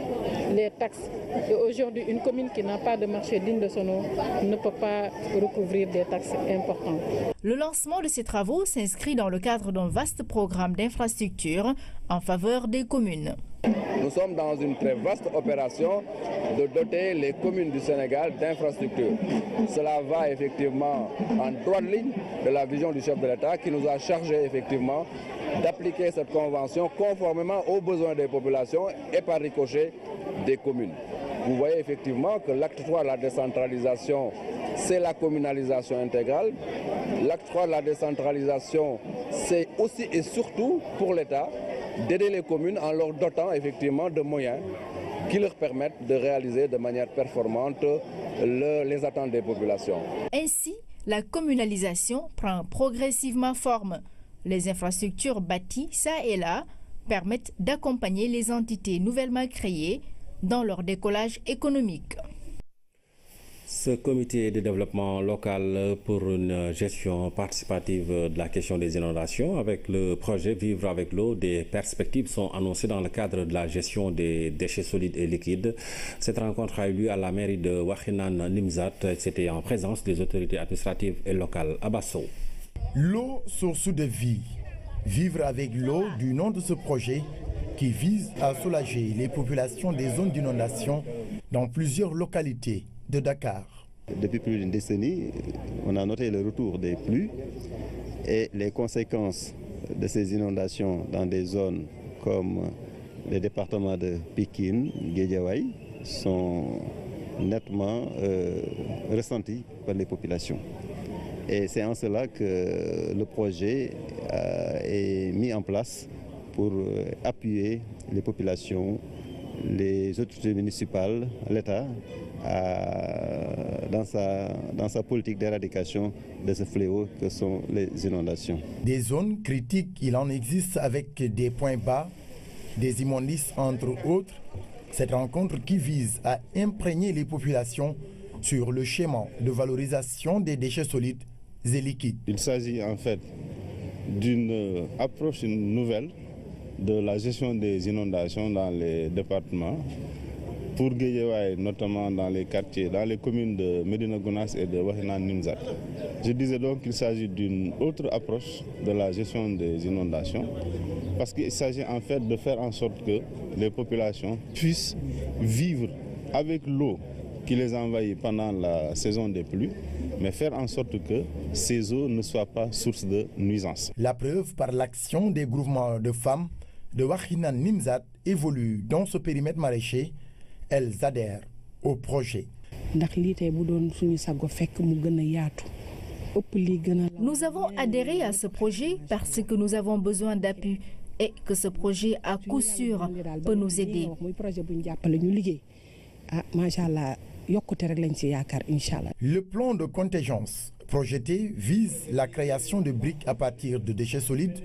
les taxes. Et aujourd'hui, une commune qui n'a pas de marché digne de son nom ne peut pas recouvrir des taxes importantes. Le lancement de ces travaux s'inscrit dans le cadre d'un vaste programme d'infrastructures en faveur des communes. Nous sommes dans une très vaste opération de doter les communes du Sénégal d'infrastructures. Cela va effectivement en droite ligne de la vision du chef de l'État qui nous a chargé effectivement d'appliquer cette convention conformément aux besoins des populations et par ricochet des communes. Vous voyez effectivement que l'acte 3 de la décentralisation, c'est la communalisation intégrale. L'acte 3 de la décentralisation, c'est aussi et surtout pour l'État d'aider les communes en leur dotant effectivement de moyens qui leur permettent de réaliser de manière performante les attentes des populations. Ainsi, la communalisation prend progressivement forme. Les infrastructures bâties ça et là permettent d'accompagner les entités nouvellement créées dans leur décollage économique. Ce comité de développement local pour une gestion participative de la question des inondations avec le projet Vivre avec l'eau, des perspectives sont annoncées dans le cadre de la gestion des déchets solides et liquides. Cette rencontre a eu lieu à la mairie de Wakhinane Nimzat. C'était en présence des autorités administratives et locales à Basso. L'eau, source de vie. Vivre avec l'eau, du nom de ce projet qui vise à soulager les populations des zones d'inondation dans plusieurs localités de Dakar. Depuis plus d'une décennie, on a noté le retour des pluies et les conséquences de ces inondations dans des zones comme les départements de Pikine, Guédiawaye sont nettement ressenties par les populations. Et c'est en cela que le projet est mis en place pour appuyer les populations, les autorités municipales, l'État, dans sa politique d'éradication de ce fléau que sont les inondations. Des zones critiques, il en existe avec des points bas, des immondices entre autres. Cette rencontre qui vise à imprégner les populations sur le schéma de valorisation des déchets solides et liquides. Il s'agit en fait d'une approche nouvelle de la gestion des inondations dans les départements pour Guédiawaye, notamment dans les quartiers, dans les communes de Médina Gounass et de Wakhinane Nimzatt. Je disais donc qu'il s'agit d'une autre approche de la gestion des inondations, parce qu'il s'agit en fait de faire en sorte que les populations puissent vivre avec l'eau qui les envahit pendant la saison des pluies, mais faire en sorte que ces eaux ne soient pas source de nuisances. La preuve par l'action des groupements de femmes de Wakhinane Nimzatt évolue dans ce périmètre maraîcher. Elles adhèrent au projet. Nous avons adhéré à ce projet parce que nous avons besoin d'appui et que ce projet à coup sûr peut nous aider. Le plan de contingence projeté vise la création de briques à partir de déchets solides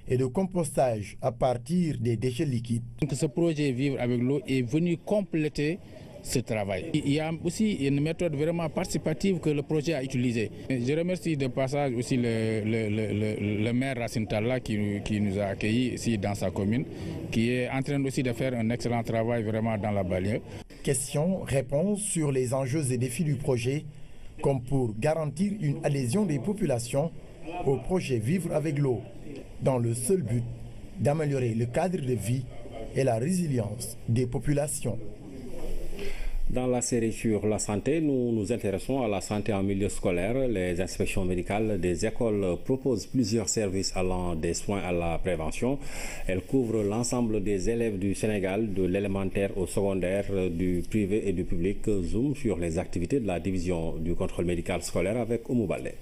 et de compostage à partir des déchets liquides. Donc ce projet Vivre avec l'eau est venu compléter ce travail. Il y a aussi une méthode vraiment participative que le projet a utilisée. Je remercie de passage aussi le maire Racine Talla qui nous a accueillis ici dans sa commune, qui est en train aussi de faire un excellent travail vraiment dans la banlieue. Questions-réponses sur les enjeux et défis du projet, comme pour garantir une adhésion des populations au projet Vivre avec l'eau, dans le seul but d'améliorer le cadre de vie et la résilience des populations. Dans la série sur la santé, nous nous intéressons à la santé en milieu scolaire. Les inspections médicales des écoles proposent plusieurs services allant des soins à la prévention. Elles couvrent l'ensemble des élèves du Sénégal, de l'élémentaire au secondaire, du privé et du public. Zoom sur les activités de la division du contrôle médical scolaire avec Oumou Balé.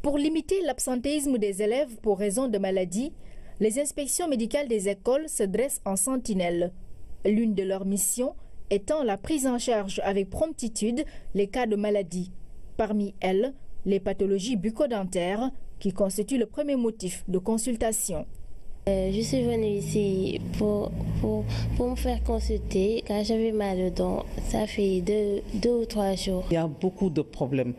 Pour limiter l'absentéisme des élèves pour raison de maladie, les inspections médicales des écoles se dressent en sentinelle. L'une de leurs missions étant la prise en charge avec promptitude les cas de maladie. Parmi elles, les pathologies bucco-dentaires qui constituent le premier motif de consultation. Je suis venue ici pour me faire consulter car j'avais mal aux dents. Ça fait deux ou 3 jours. Il y a beaucoup de problèmes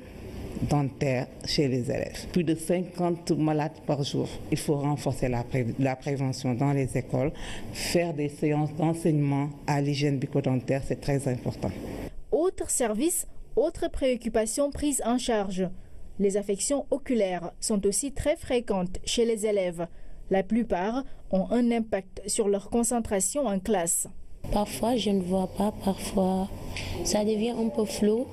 dentaires chez les élèves. Plus de 50 malades par jour. Il faut renforcer la prévention dans les écoles, faire des séances d'enseignement à l'hygiène bucco-dentaire, c'est très important. Autre service, autre préoccupation prise en charge. Les affections oculaires sont aussi très fréquentes chez les élèves. La plupart ont un impact sur leur concentration en classe. Parfois, je ne vois pas, parfois, ça devient un peu flou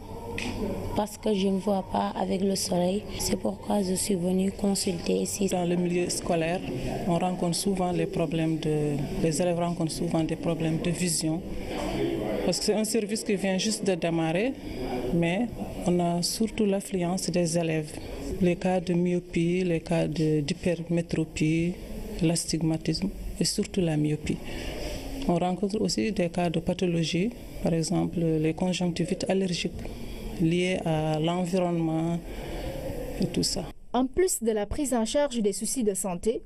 parce que je ne vois pas avec le soleil. C'est pourquoi je suis venue consulter ici. Dans le milieu scolaire, on rencontre souvent les élèves rencontrent souvent des problèmes de vision. Parce que c'est un service qui vient juste de démarrer, mais on a surtout l'affluence des élèves. Les cas de myopie, les cas d'hypermétropie, l'astigmatisme et surtout la myopie. On rencontre aussi des cas de pathologie, par exemple les conjonctivites allergiques liées à l'environnement et tout ça. En plus de la prise en charge des soucis de santé,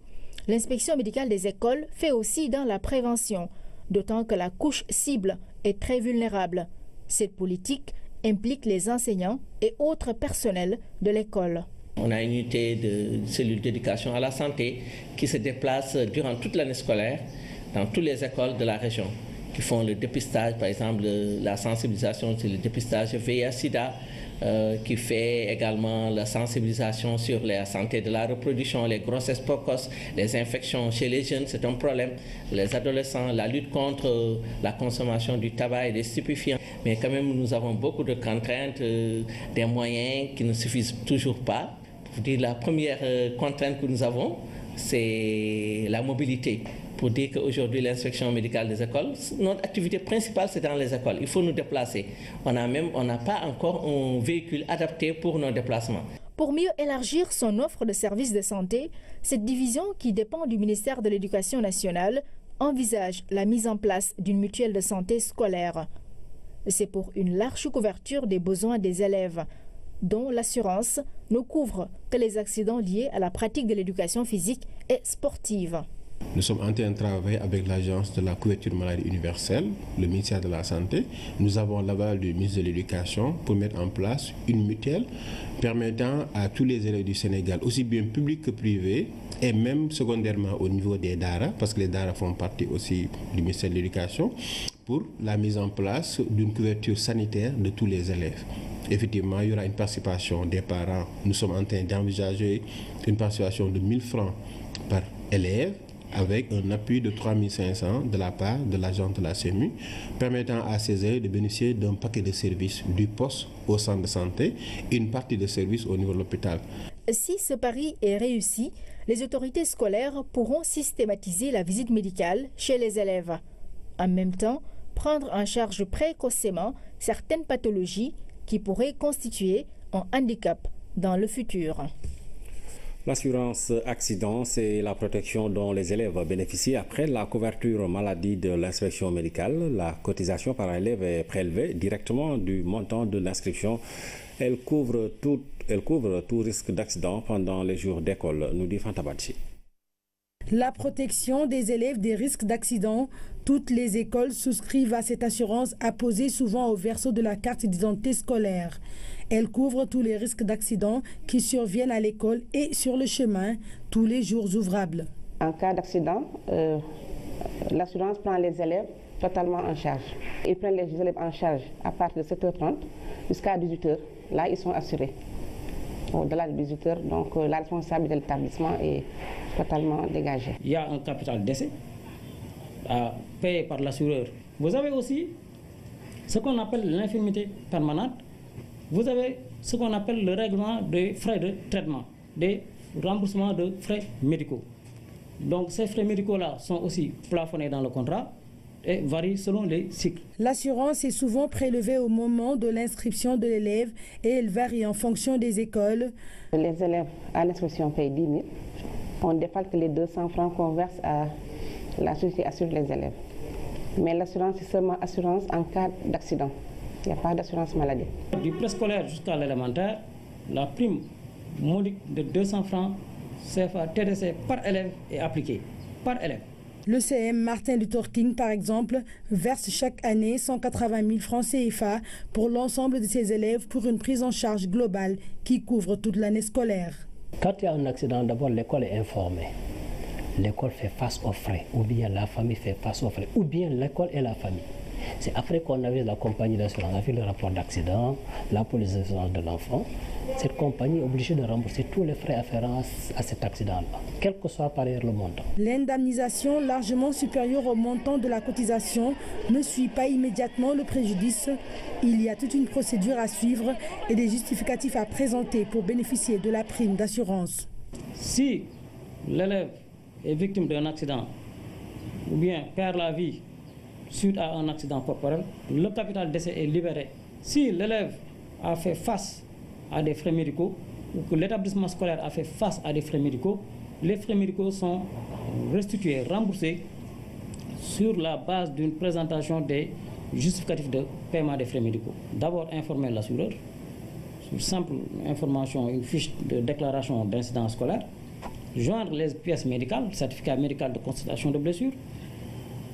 l'inspection médicale des écoles fait aussi dans la prévention, d'autant que la couche cible est très vulnérable. Cette politique implique les enseignants et autres personnels de l'école. On a une unité de cellule d'éducation à la santé qui se déplace durant toute l'année scolaire dans toutes les écoles de la région, qui font le dépistage, par exemple la sensibilisation sur le dépistage VIH-Sida, qui fait également la sensibilisation sur la santé de la reproduction, les grossesses précoces, les infections chez les jeunes, c'est un problème, les adolescents, la lutte contre la consommation du tabac et des stupéfiants. Mais quand même, nous avons beaucoup de contraintes, des moyens qui ne suffisent toujours pas. Pour dire, la première contrainte que nous avons, c'est la mobilité. Pour dire qu'aujourd'hui, l'inspection médicale des écoles, notre activité principale, c'est dans les écoles. Il faut nous déplacer. On n'a pas encore un véhicule adapté pour nos déplacements. Pour mieux élargir son offre de services de santé, cette division, qui dépend du ministère de l'Éducation nationale, envisage la mise en place d'une mutuelle de santé scolaire. C'est pour une large couverture des besoins des élèves, dont l'assurance ne couvre que les accidents liés à la pratique de l'éducation physique et sportive. Nous sommes en train de travailler avec l'Agence de la couverture maladie universelle, le ministère de la Santé. Nous avons l'aval du ministre de l'Éducation pour mettre en place une mutuelle permettant à tous les élèves du Sénégal, aussi bien publics que privés, et même secondairement au niveau des DARA, parce que les DARA font partie aussi du ministère de l'Éducation, pour la mise en place d'une couverture sanitaire de tous les élèves. Effectivement, il y aura une participation des parents. Nous sommes en train d'envisager une participation de 1 000 francs par élève, avec un appui de 3 500 de la part de l'agence de la CMU, permettant à ces élèves de bénéficier d'un paquet de services du poste au centre de santé et une partie de services au niveau de l'hôpital. Si ce pari est réussi, les autorités scolaires pourront systématiser la visite médicale chez les élèves. En même temps, prendre en charge précocement certaines pathologies qui pourraient constituer un handicap dans le futur. L'assurance accident, c'est la protection dont les élèves bénéficient après la couverture maladie de l'inspection médicale. La cotisation par élève est prélevée directement du montant de l'inscription. Elle couvre tout risque d'accident pendant les jours d'école, nous dit Fantabachi. La protection des élèves des risques d'accident. Toutes les écoles souscrivent à cette assurance apposée souvent au verso de la carte d'identité scolaire. Elle couvre tous les risques d'accident qui surviennent à l'école et sur le chemin, tous les jours ouvrables. En cas d'accident, l'assurance prend les élèves totalement en charge. Ils prennent les élèves en charge à partir de 7h30 jusqu'à 18h. Là, ils sont assurés. Au-delà de 18h, donc la responsabilité de l'établissement est totalement dégagée. Il y a un capital d'essai à payer par l'assureur. Vous avez aussi ce qu'on appelle l'infirmité permanente. Vous avez ce qu'on appelle le règlement des frais de traitement, des remboursements de frais médicaux. Donc ces frais médicaux-là sont aussi plafonnés dans le contrat et varient selon les cycles. L'assurance est souvent prélevée au moment de l'inscription de l'élève et elle varie en fonction des écoles. Les élèves à l'inscription payent 10 000. On défalque les 200 francs qu'on verse à la société assure les élèves. Mais l'assurance, c'est seulement assurance en cas d'accident. Il n'y a pas d'assurance maladie. Du préscolaire jusqu'à l'élémentaire, la prime modique de 200 francs CFA TDC par élève est appliquée. Par élève. Le CM Martin Luther King, par exemple, verse chaque année 180 000 francs CFA pour l'ensemble de ses élèves pour une prise en charge globale qui couvre toute l'année scolaire. Quand il y a un accident, d'abord l'école est informée. L'école fait face aux frais, ou bien la famille fait face aux frais, ou bien l'école et la famille. C'est après qu'on avait la compagnie d'assurance, avec le rapport d'accident, la police d'assurance de l'enfant. Cette compagnie est obligée de rembourser tous les frais afférents à cet accident-là, quel que soit par ailleurs le montant. L'indemnisation largement supérieure au montant de la cotisation ne suit pas immédiatement le préjudice. Il y a toute une procédure à suivre et des justificatifs à présenter pour bénéficier de la prime d'assurance. Si l'élève est victime d'un accident ou bien perd la vie suite à un accident corporel, le capital d'essai est libéré. Si l'élève a fait face à des frais médicaux ou que l'établissement scolaire a fait face à des frais médicaux, les frais médicaux sont restitués, remboursés sur la base d'une présentation des justificatifs de paiement des frais médicaux. D'abord informer l'assureur, sur simple information, une fiche de déclaration d'incident scolaire, joindre les pièces médicales, certificat médical de constatation de blessure,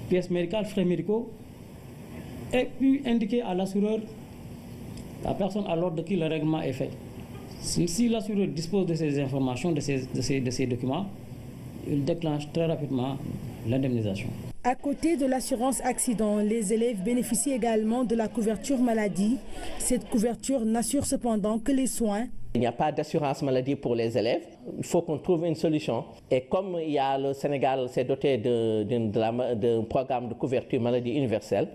pièces médicales, frais médicaux, et puis indiquer à l'assureur la personne à l'ordre de qui le règlement est fait. Si l'assureur dispose de ces informations, de ces documents, il déclenche très rapidement l'indemnisation. À côté de l'assurance accident, les élèves bénéficient également de la couverture maladie. Cette couverture n'assure cependant que les soins. Il n'y a pas d'assurance maladie pour les élèves. Il faut qu'on trouve une solution. Et comme le Sénégal s'est doté d'un programme de couverture maladie universelle,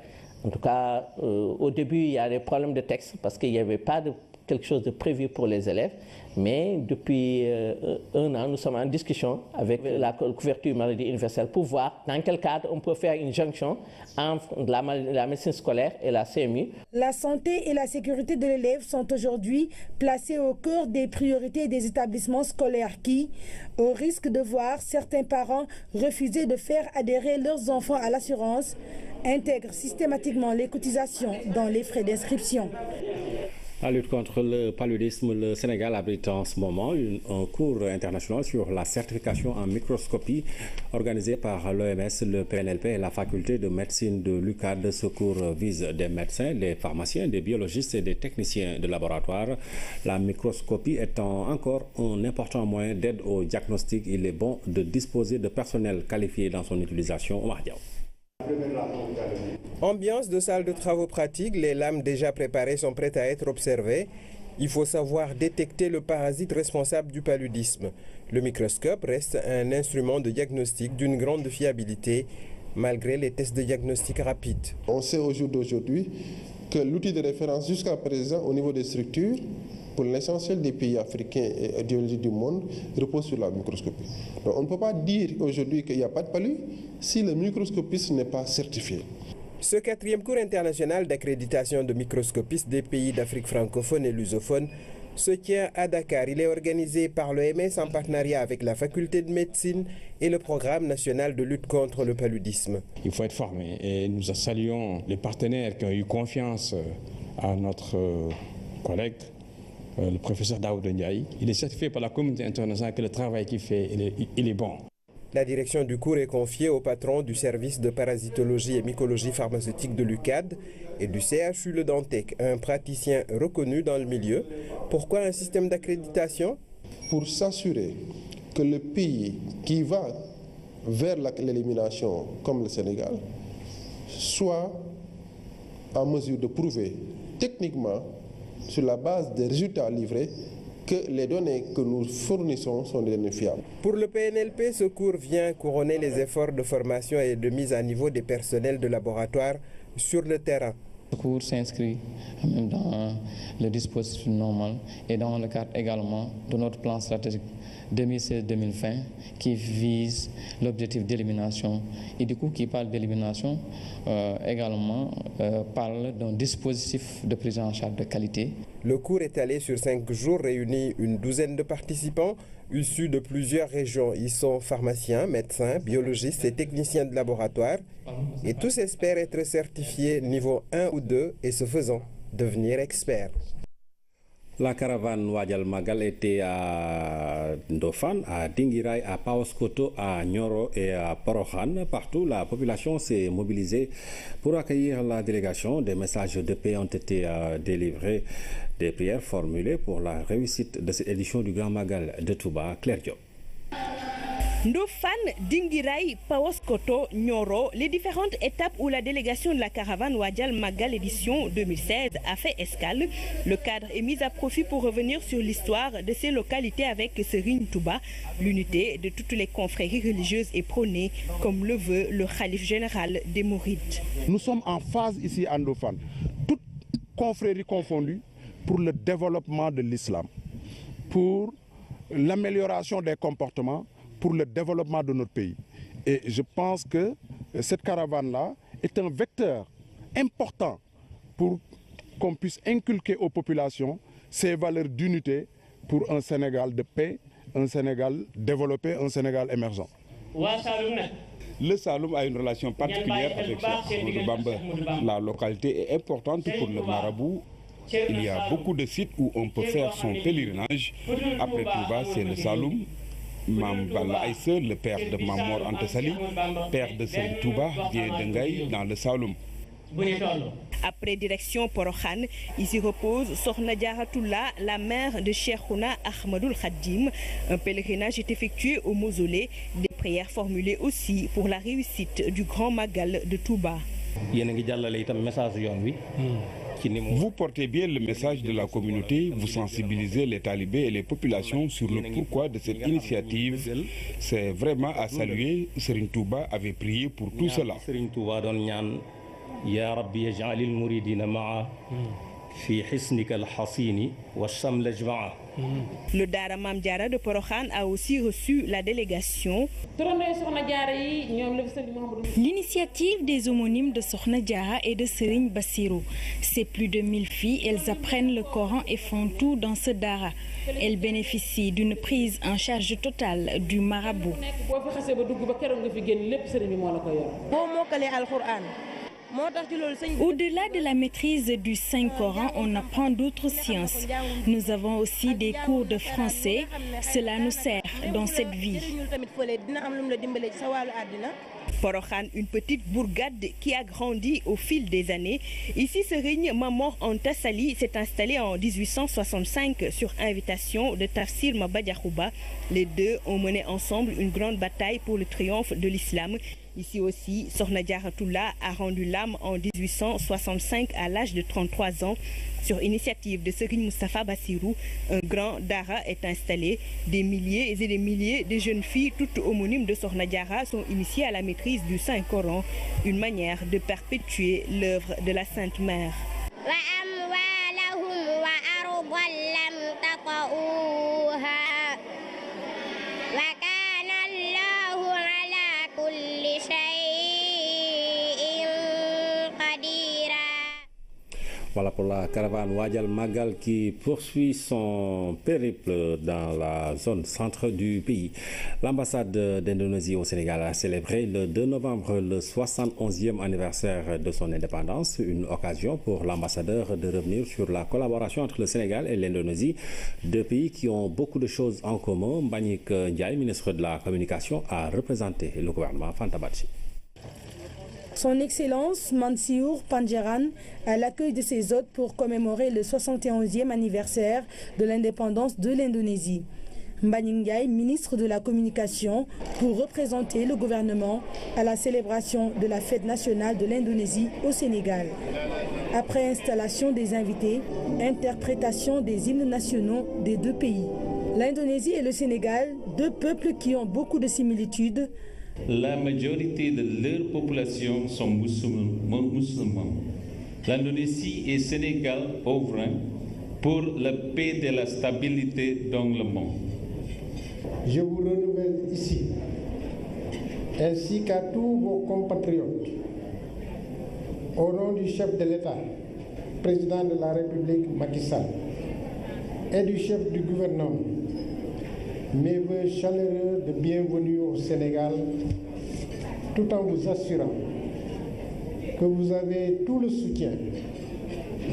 en tout cas, au début, il y a des problèmes de texte parce qu'il n'y avait pas quelque chose de prévu pour les élèves. Mais depuis un an, nous sommes en discussion avec la couverture maladie universelle pour voir dans quel cadre on peut faire une jonction entre la médecine scolaire et la CMU. La santé et la sécurité de l'élève sont aujourd'hui placées au cœur des priorités des établissements scolaires qui, au risque de voir certains parents refuser de faire adhérer leurs enfants à l'assurance, intègrent systématiquement les cotisations dans les frais d'inscription. La lutte contre le paludisme, le Sénégal abrite en ce moment un cours international sur la certification en microscopie organisé par l'OMS, le PNLP et la faculté de médecine de l'UCAD. Ce cours vise des médecins, des pharmaciens, des biologistes et des techniciens de laboratoire. La microscopie étant encore un important moyen d'aide au diagnostic, il est bon de disposer de personnel qualifié dans son utilisation. Omar Diaw. Ambiance de salle de travaux pratiques, les lames déjà préparées sont prêtes à être observées. Il faut savoir détecter le parasite responsable du paludisme. Le microscope reste un instrument de diagnostic d'une grande fiabilité, malgré les tests de diagnostic rapides. On sait au jour d'aujourd'hui que l'outil de référence jusqu'à présent au niveau des structures, pour l'essentiel des pays africains et du monde, repose sur la microscopie. Donc on ne peut pas dire aujourd'hui qu'il n'y a pas de palu si le microscopiste n'est pas certifié. Ce 4e cours international d'accréditation de microscopistes des pays d'Afrique francophone et lusophone se tient à Dakar. Il est organisé par l'OMS en partenariat avec la faculté de médecine et le programme national de lutte contre le paludisme. Il faut être formé et nous saluons les partenaires qui ont eu confiance à notre collègue, le professeur Daoud Ndiaye. Il est certifié par la communauté internationale que le travail qu'il fait, il est bon. La direction du cours est confiée au patron du service de parasitologie et mycologie pharmaceutique de l'UCAD et du CHU Le Dantec, un praticien reconnu dans le milieu. Pourquoi un système d'accréditation? Pour s'assurer que le pays qui va vers l'élimination, comme le Sénégal, soit en mesure de prouver techniquement, sur la base des résultats livrés, que les données que nous fournissons sont des données fiables. Pour le PNLP, ce cours vient couronner les efforts de formation et de mise à niveau des personnels de laboratoire sur le terrain. Ce cours s'inscrit même dans le dispositif normal et dans le cadre également de notre plan stratégique 2016-2020 qui vise l'objectif d'élimination. Et du coup, qui parle d'élimination, également parle d'un dispositif de prise en charge de qualité. Le cours étalé sur 5 jours réunit une douzaine de participants issus de plusieurs régions. Ils sont pharmaciens, médecins, biologistes et techniciens de laboratoire. Et tous espèrent être certifiés niveau 1 ou 2 et ce faisant, devenir experts. La caravane Wadial Magal était à Ndofane, à Dinguiraye, à Paoskoto, à Nioro et à Porokhane. Partout, la population s'est mobilisée pour accueillir la délégation. Des messages de paix ont été délivrés, des prières formulées pour la réussite de cette édition du Grand Magal de Touba. Claire Diop. Ndofane, Dinguiraye, Paoskoto, Nioro, les différentes étapes où la délégation de la caravane Wadial Magal édition 2016 a fait escale. Le cadre est mis à profit pour revenir sur l'histoire de ces localités avec Serigne Touba. L'unité de toutes les confréries religieuses est prônée, comme le veut le khalife général des Mourides. Nous sommes en phase ici à Ndofane, toutes confréries confondues, pour le développement de l'islam, pour l'amélioration des comportements, pour le développement de notre pays. Et je pense que cette caravane-là est un vecteur important pour qu'on puisse inculquer aux populations ces valeurs d'unité pour un Sénégal de paix, un Sénégal développé, un Sénégal émergent. Le Saloum a une relation particulière avec Cheikh Bamba. La localité est importante pour le marabout. Il y a beaucoup de sites où on peut faire son pèlerinage. Après Touba, c'est le Saloum. Mam Balla Aïsse, le père de Mamor Antesali, père de Serigne Touba, vient de Ngaye dans le Saloum. Après direction Porokhane, ici repose Sokhna Diaratoula, la mère de Cheikhouna Ahmadoul Khadim. Un pèlerinage est effectué au mausolée. Des prières formulées aussi pour la réussite du Grand Magal de Touba. Vous portez bien le message de la communauté, vous sensibilisez les talibés et les populations sur le pourquoi de cette initiative. C'est vraiment à saluer. Serigne Touba avait prié pour tout cela. Le Dara Mam Diara de Porokhane a aussi reçu la délégation. L'initiative des homonymes de Sokhna Diara et de Serigne Bassirou. C'est plus de 1000 filles, elles apprennent le Coran et font tout dans ce Dara. Elles bénéficient d'une prise en charge totale du marabout. Au-delà de la maîtrise du Saint-Coran, on apprend d'autres sciences. Nous avons aussi des cours de français. Cela nous sert dans cette vie. Porokhane, une petite bourgade qui a grandi au fil des années. Ici, Serigne Mamor Anta Sali s'est installé en 1865 sur invitation de Tafsir Maba Diakhouba. Les deux ont mené ensemble une grande bataille pour le triomphe de l'islam. Ici aussi, Sokhna Diaratoula a rendu l'âme en 1865 à l'âge de 33 ans. Sur initiative de Serigne Moustapha Bassirou, un grand dara est installé. Des milliers et des milliers de jeunes filles, toutes homonymes de Sokhna Diarra, sont initiées à la maîtrise du Saint-Coran, une manière de perpétuer l'œuvre de la Sainte Mère. Voilà pour la caravane Wadjal Magal qui poursuit son périple dans la zone centre du pays. L'ambassade d'Indonésie au Sénégal a célébré le 2 novembre le 71e anniversaire de son indépendance, une occasion pour l'ambassadeur de revenir sur la collaboration entre le Sénégal et l'Indonésie, deux pays qui ont beaucoup de choses en commun. Mbagnick Ndiaye, ministre de la Communication, a représenté le gouvernement Fanta Badji. Son Excellence Mansiour Pangeran à l'accueil de ses hôtes pour commémorer le 71e anniversaire de l'indépendance de l'Indonésie. Mbagnick Ndiaye, ministre de la Communication, pour représenter le gouvernement à la célébration de la fête nationale de l'Indonésie au Sénégal. Après installation des invités, interprétation des hymnes nationaux des deux pays. L'Indonésie et le Sénégal, deux peuples qui ont beaucoup de similitudes. La majorité de leur population sont musulmans. L'Indonésie et le Sénégal œuvrent pour la paix et la stabilité dans le monde. Je vous renouvelle ici, ainsi qu'à tous vos compatriotes, au nom du chef de l'État, président de la République Macky Sall, et du chef du gouvernement, mes vœux chaleureux de bienvenue au Sénégal, tout en vous assurant que vous avez tout le soutien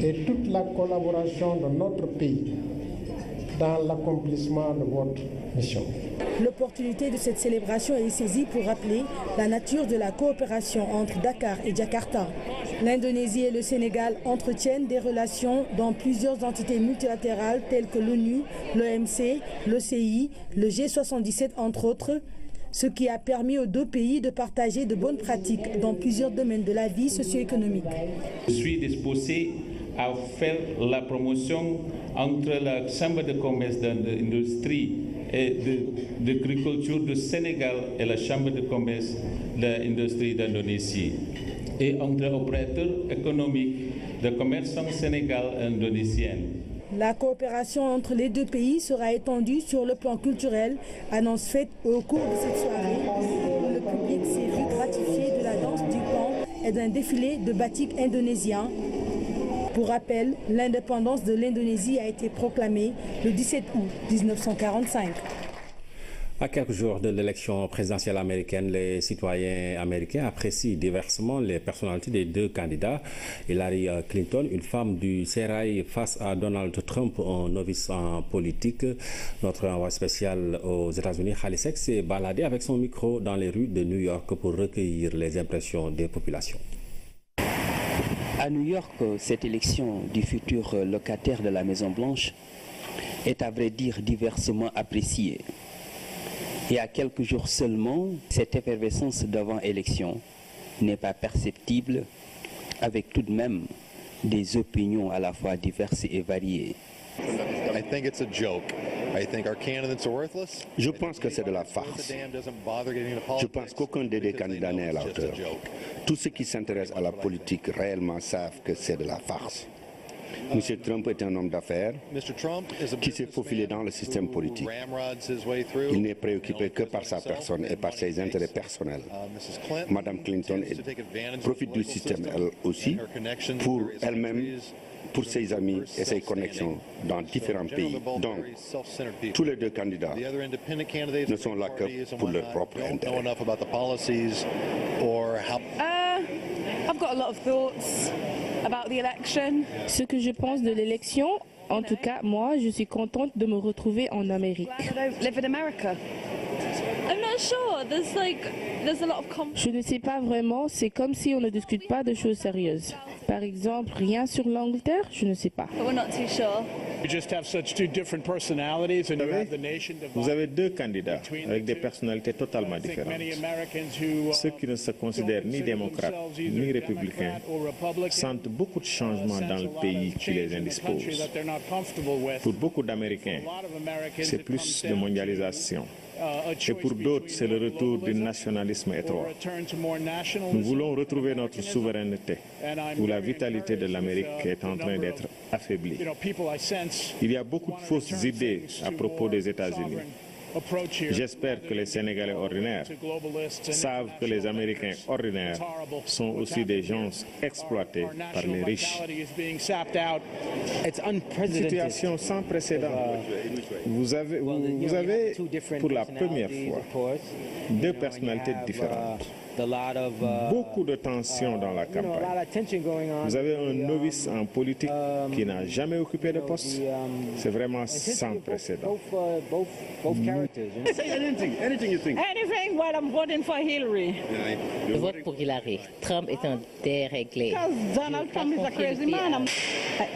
et toute la collaboration de notre pays dans l'accomplissement de votre mission. L'opportunité de cette célébration est saisie pour rappeler la nature de la coopération entre Dakar et Jakarta. L'Indonésie et le Sénégal entretiennent des relations dans plusieurs entités multilatérales telles que l'ONU, l'OMC, l'OCI, le G77 entre autres, ce qui a permis aux deux pays de partager de bonnes pratiques dans plusieurs domaines de la vie socio-économique. Je suis disposé à faire la promotion entre la Chambre de commerce d'industrie et d'agriculture du Sénégal et la Chambre de commerce de l'industrie d'Indonésie et entre opérateurs économiques de commerçants sénégal et indonésiens. La coopération entre les deux pays sera étendue sur le plan culturel, annonce faite au cours de cette soirée où le public s'est vu gratifié de la danse du pan et d'un défilé de batik indonésien. Pour rappel, l'indépendance de l'Indonésie a été proclamée le 17 août 1945. À quelques jours de l'élection présidentielle américaine, les citoyens américains apprécient diversement les personnalités des deux candidats. Hillary Clinton, une femme du sérail, face à Donald Trump, un novice en politique. Notre envoyé spécial aux États-Unis, Khali Seck, s'est baladé avec son micro dans les rues de New York pour recueillir les impressions des populations. À New York, cette élection du futur locataire de la Maison-Blanche est à vrai dire diversement appréciée. Et à quelques jours seulement, cette effervescence d'avant-élection n'est pas perceptible, avec tout de même des opinions à la fois diverses et variées. Je pense que c'est de la farce. Je pense qu'aucun des deux candidats n'est à la hauteur. Tous ceux qui s'intéressent à la politique réellement savent que c'est de la farce. M. Trump est un homme d'affaires qui s'est faufilé dans le système politique. Il n'est préoccupé que par sa personne et par ses intérêts personnels. Mme Clinton profite du système elle aussi pour elle-même, pour ses amis et ses connexions dans différents pays. Donc, tous les deux candidats ne sont là que pour leur propre intérêt. Ce que je pense de l'élection, en tout cas, moi, je suis contente de me retrouver en Amérique. Je ne sais pas vraiment, c'est comme si on ne discute pas de choses sérieuses. Par exemple, rien sur l'Angleterre, je ne sais pas. Vous avez deux candidats avec des personnalités totalement différentes. Ceux qui ne se considèrent ni démocrates ni républicains sentent beaucoup de changements dans le pays qui les indisposent. Pour beaucoup d'Américains, c'est plus de mondialisation. Et pour d'autres, c'est le retour du nationalisme étroit. Nous voulons retrouver notre souveraineté, où la vitalité de l'Amérique est en train d'être affaiblie. Il y a beaucoup de fausses idées à propos des États-Unis. J'espère que les Sénégalais ordinaires savent que les Américains ordinaires sont aussi des gens exploités par les riches. Situation sans précédent. Vous avez pour la première fois deux personnalités différentes. Beaucoup de tensions dans la campagne. Vous avez un novice en politique qui n'a jamais occupé de poste. C'est vraiment sans précédent. Je vote pour Hillary. Trump est un déréglé.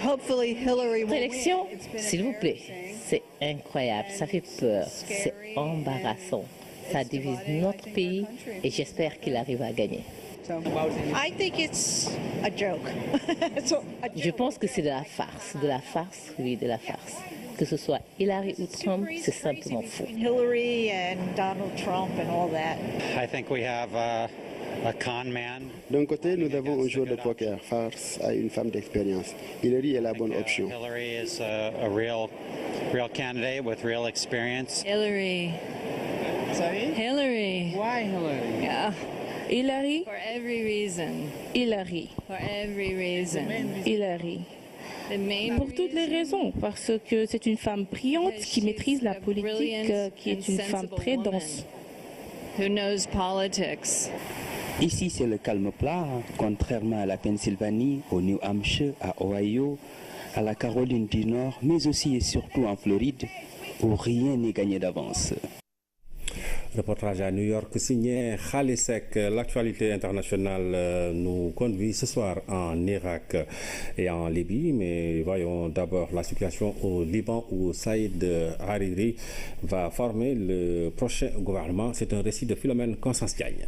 Votre élection, s'il vous plaît, c'est incroyable, ça fait peur, c'est embarrassant. Ça divise notre pays et j'espère qu'il arrive à gagner. Je pense que c'est de la farce, oui, de la farce. Que ce soit Hillary ou Trump, c'est simplement faux. Hillary and Donald Trump and all that. I think we have a con man. D'un côté, nous avons un joueur de poker face à une femme d'expérience. Hillary est la bonne option. Hillary is a real candidate with real experience. Hillary. Sorry? Hillary. Why Hillary? Yeah. Hillary. For every reason. Hillary. For every reason. Hillary. Pour toutes les raisons, parce que c'est une femme brillante qui maîtrise la politique, qui est une femme très dense. Who knows politics. Ici, c'est le calme plat, contrairement à la Pennsylvanie, au New Hampshire, à Ohio, à la Caroline du Nord, mais aussi et surtout en Floride, où rien n'est gagné d'avance. Reportage à New York signé Khalisek. L'actualité internationale nous conduit ce soir en Irak et en Libye, mais voyons d'abord la situation au Liban où Saïd Hariri va former le prochain gouvernement. C'est un récit de Philomène Constance-Diagne.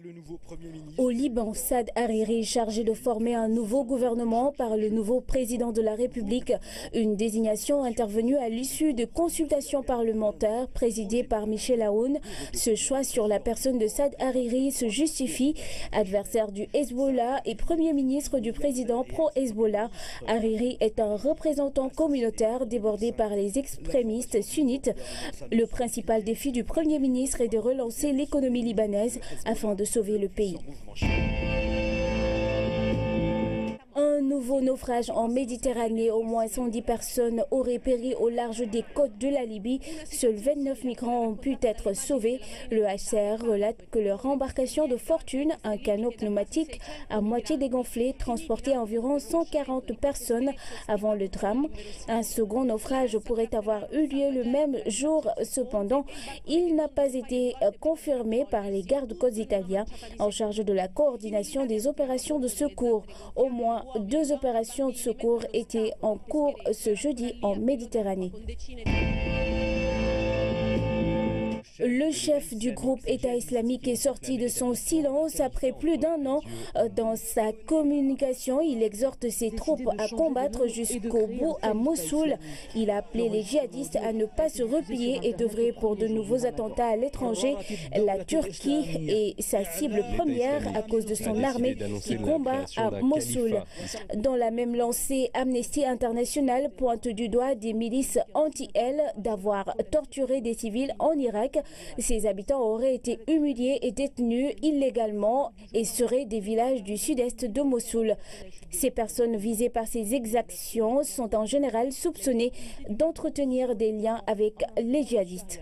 Le nouveau Premier ministre. Au Liban, Saad Hariri est chargé de former un nouveau gouvernement par le nouveau président de la République. Une désignation intervenue à l'issue de consultations parlementaires présidées par Michel Aoun. Ce choix sur la personne de Saad Hariri se justifie. Adversaire du Hezbollah et Premier ministre du président pro-Hezbollah, Hariri est un représentant communautaire débordé par les extrémistes sunnites. Le principal défi du Premier ministre est de relancer l'économie libanaise afin de sauver le pays. Un nouveau naufrage en Méditerranée. Au moins 110 personnes auraient péri au large des côtes de la Libye. Seuls 29 migrants ont pu être sauvés. Le HCR relate que leur embarcation de fortune, un canot pneumatique à moitié dégonflé, transportait environ 140 personnes avant le drame. Un second naufrage pourrait avoir eu lieu le même jour. Cependant, il n'a pas été confirmé par les gardes-côtes italiens en charge de la coordination des opérations de secours. Au moins 2 opérations de secours étaient en cours ce jeudi en Méditerranée. Le chef du groupe État islamique est sorti de son silence après plus d'1 an. Dans sa communication, il exhorte ses troupes à combattre jusqu'au bout à Mossoul. Il a appelé les djihadistes à ne pas se replier et d'œuvrer pour de nouveaux attentats à l'étranger. La Turquie est sa cible première à cause de son armée qui combat à Mossoul. Dans la même lancée, Amnesty International pointe du doigt des milices anti-elle d'avoir torturé des civils en Irak. Ces habitants auraient été humiliés et détenus illégalement et seraient des villages du sud-est de Mossoul. Ces personnes visées par ces exactions sont en général soupçonnées d'entretenir des liens avec les djihadistes.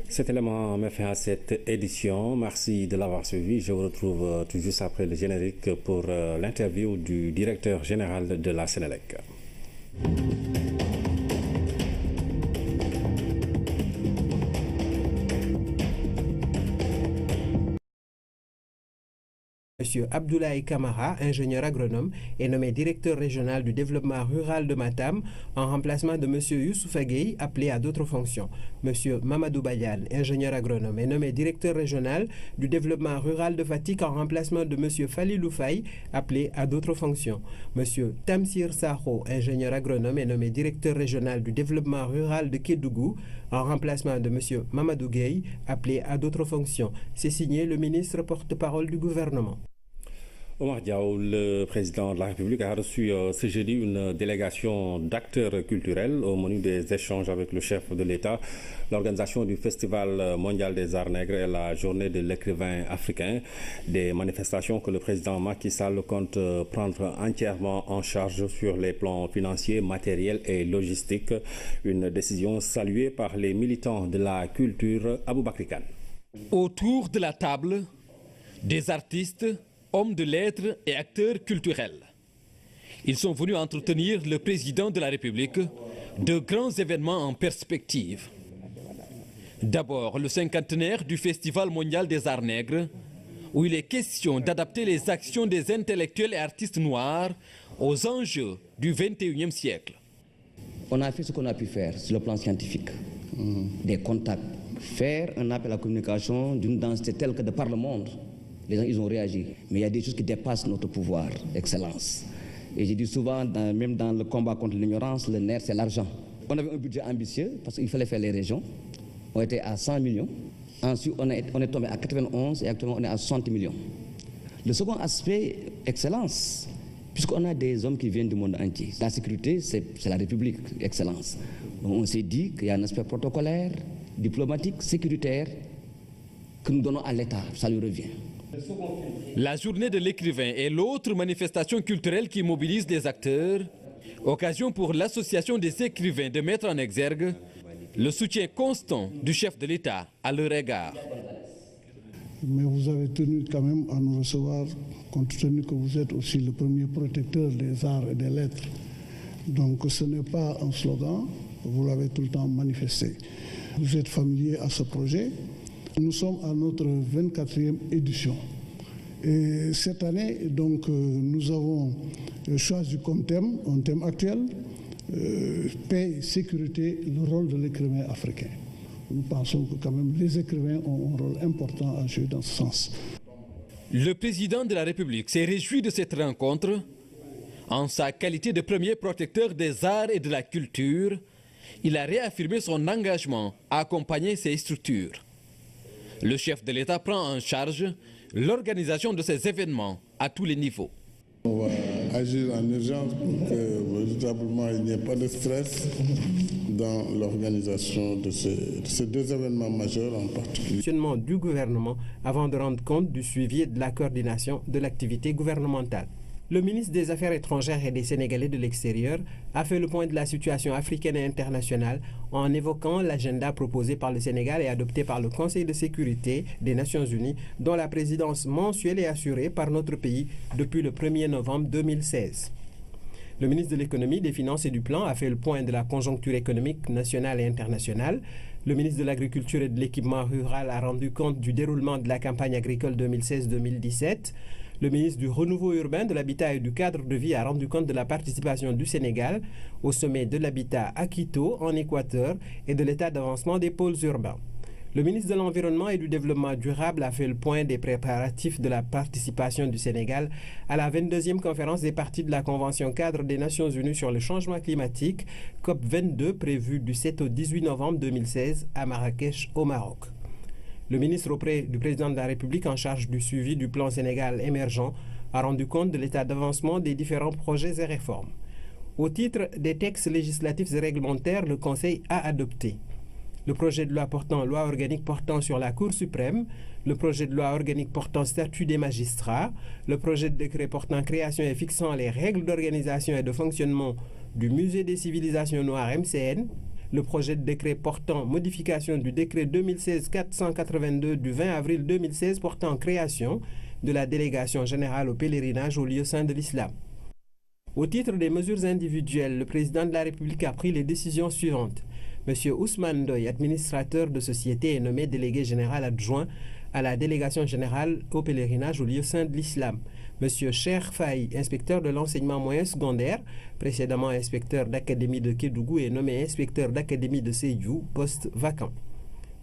Cet élément met fin à cette édition. Merci de l'avoir suivi. Je vous retrouve tout juste après le générique pour l'interview du directeur général de la Sénélec. Monsieur Abdoulaye Kamara, ingénieur agronome, est nommé directeur régional du développement rural de Matam en remplacement de Monsieur Youssoufa Gueye, appelé à d'autres fonctions. Monsieur Mamadou Badiane, ingénieur agronome, est nommé directeur régional du développement rural de Fatick en remplacement de Monsieur Falilou Faye, appelé à d'autres fonctions. Monsieur Tamsir Sakho, ingénieur agronome, est nommé directeur régional du développement rural de Kédougou en remplacement de Monsieur Mamadou Gueye, appelé à d'autres fonctions. C'est signé le ministre porte-parole du gouvernement. Omar Diaw, le président de la République, a reçu ce jeudi une délégation d'acteurs culturels au menu des échanges avec le chef de l'État, l'organisation du Festival mondial des arts nègres et la journée de l'écrivain africain, des manifestations que le président Macky Sall compte prendre entièrement en charge sur les plans financiers, matériels et logistiques. Une décision saluée par les militants de la culture. Aboubakry Kane. Autour de la table, des artistes, hommes de lettres et acteurs culturels. Ils sont venus entretenir le président de la République de grands événements en perspective. D'abord, le cinquantenaire du Festival mondial des arts nègres, où il est question d'adapter les actions des intellectuels et artistes noirs aux enjeux du XXIe siècle. On a fait ce qu'on a pu faire sur le plan scientifique, des contacts, faire un appel à la communication d'une densité telle que de par le monde. Les gens, ils ont réagi. Mais il y a des choses qui dépassent notre pouvoir, Excellence. Et j'ai dit souvent, même dans le combat contre l'ignorance, le nerf, c'est l'argent. On avait un budget ambitieux, parce qu'il fallait faire les régions. On était à 100 millions. Ensuite, on est tombé à 91 et actuellement, on est à 60 millions. Le second aspect, Excellence, puisqu'on a des hommes qui viennent du monde entier. La sécurité, c'est la République, Excellence. Donc, on s'est dit qu'il y a un aspect protocolaire, diplomatique, sécuritaire, que nous donnons à l'État. Ça lui revient. La journée de l'écrivain est l'autre manifestation culturelle qui mobilise les acteurs, occasion pour l'association des écrivains de mettre en exergue le soutien constant du chef de l'État à leur égard. Mais vous avez tenu quand même à nous recevoir, compte tenu que vous êtes aussi le premier protecteur des arts et des lettres. Donc ce n'est pas un slogan, vous l'avez tout le temps manifesté. Vous êtes familier à ce projet. Nous sommes à notre 24e édition. Et cette année, donc, nous avons choisi comme thème, un thème actuel, paix et sécurité, le rôle de l'écrivain africain. Nous pensons que quand même les écrivains ont un rôle important à jouer dans ce sens. Le président de la République s'est réjoui de cette rencontre. En sa qualité de premier protecteur des arts et de la culture, il a réaffirmé son engagement à accompagner ces structures. Le chef de l'État prend en charge l'organisation de ces événements à tous les niveaux. On va agir en urgence pour que véritablement il n'y ait pas de stress dans l'organisation de ces deux événements majeurs en particulier. Le fonctionnement du gouvernement avant de rendre compte du suivi et de la coordination de l'activité gouvernementale. Le ministre des Affaires étrangères et des Sénégalais de l'extérieur a fait le point de la situation africaine et internationale en évoquant l'agenda proposé par le Sénégal et adopté par le Conseil de sécurité des Nations Unies, dont la présidence mensuelle est assurée par notre pays depuis le 1er novembre 2016. Le ministre de l'Économie, des Finances et du Plan a fait le point de la conjoncture économique nationale et internationale. Le ministre de l'Agriculture et de l'Équipement rural a rendu compte du déroulement de la campagne agricole 2016-2017. Le ministre du Renouveau urbain, de l'Habitat et du Cadre de vie a rendu compte de la participation du Sénégal au sommet de l'habitat à Quito, en Équateur, et de l'état d'avancement des pôles urbains. Le ministre de l'Environnement et du Développement durable a fait le point des préparatifs de la participation du Sénégal à la 22e conférence des parties de la Convention cadre des Nations Unies sur le changement climatique, COP22, prévue du 7 au 18 novembre 2016 à Marrakech, au Maroc. Le ministre auprès du président de la République en charge du suivi du plan Sénégal émergent a rendu compte de l'état d'avancement des différents projets et réformes. Au titre des textes législatifs et réglementaires, le Conseil a adopté le projet de loi portant loi organique portant sur la Cour suprême, le projet de loi organique portant statut des magistrats, le projet de décret portant création et fixant les règles d'organisation et de fonctionnement du Musée des civilisations noires MCN, Le projet de décret portant modification du décret 2016-482 du 20 avril 2016 portant création de la délégation générale au pèlerinage au lieu saint de l'islam. Au titre des mesures individuelles, le président de la République a pris les décisions suivantes. M. Ousmane Ndoye, administrateur de société, est nommé délégué général adjoint à la délégation générale au pèlerinage au lieu saint de l'islam. M. Cheikh Faye, inspecteur de l'enseignement moyen secondaire, précédemment inspecteur d'académie de Kédougou, est nommé inspecteur d'académie de Sédhiou, poste vacant.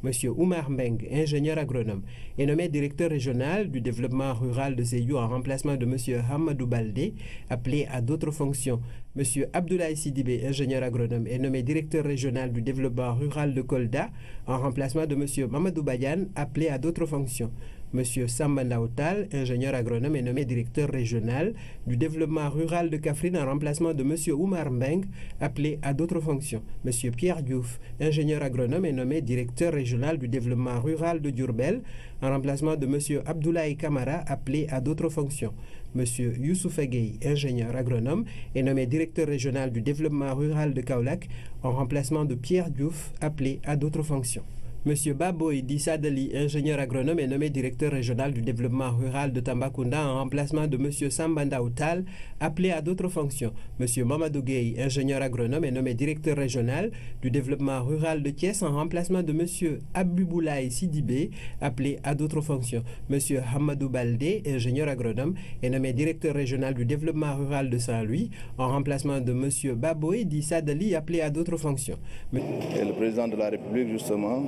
M. Oumar Mbeng, ingénieur agronome, est nommé directeur régional du développement rural de Sédhiou en remplacement de M. Hamadou Baldé, appelé à d'autres fonctions. M. Abdoulaye Sidibé, ingénieur agronome, est nommé directeur régional du développement rural de Kolda en remplacement de M. Mamadou Bayan, appelé à d'autres fonctions. M. Samba Ndaoutal, ingénieur agronome, est nommé directeur régional du développement rural de Kaffrine en remplacement de M. Oumar Mbeng, appelé à d'autres fonctions. M. Pierre Diouf, ingénieur agronome, est nommé directeur régional du développement rural de Diourbel en remplacement de M. Abdoulaye Kamara, appelé à d'autres fonctions. M. Youssouf Gueye, ingénieur agronome, est nommé directeur régional du développement rural de Kaolack en remplacement de Pierre Diouf, appelé à d'autres fonctions. M. Baboy Dissadali, ingénieur agronome, est nommé directeur régional du développement rural de Tambacounda en remplacement de M. Samba Ndaoutal, appelé à d'autres fonctions. M. Mamadou Gueye, ingénieur agronome, est nommé directeur régional du développement rural de Thiès en remplacement de M. Abiboulaye Sidibé, appelé à d'autres fonctions. M. Hamadou Baldé, ingénieur agronome, est nommé directeur régional du développement rural de Saint-Louis en remplacement de M. Baboy Dissadali, appelé à d'autres fonctions. Et le président de la République, justement,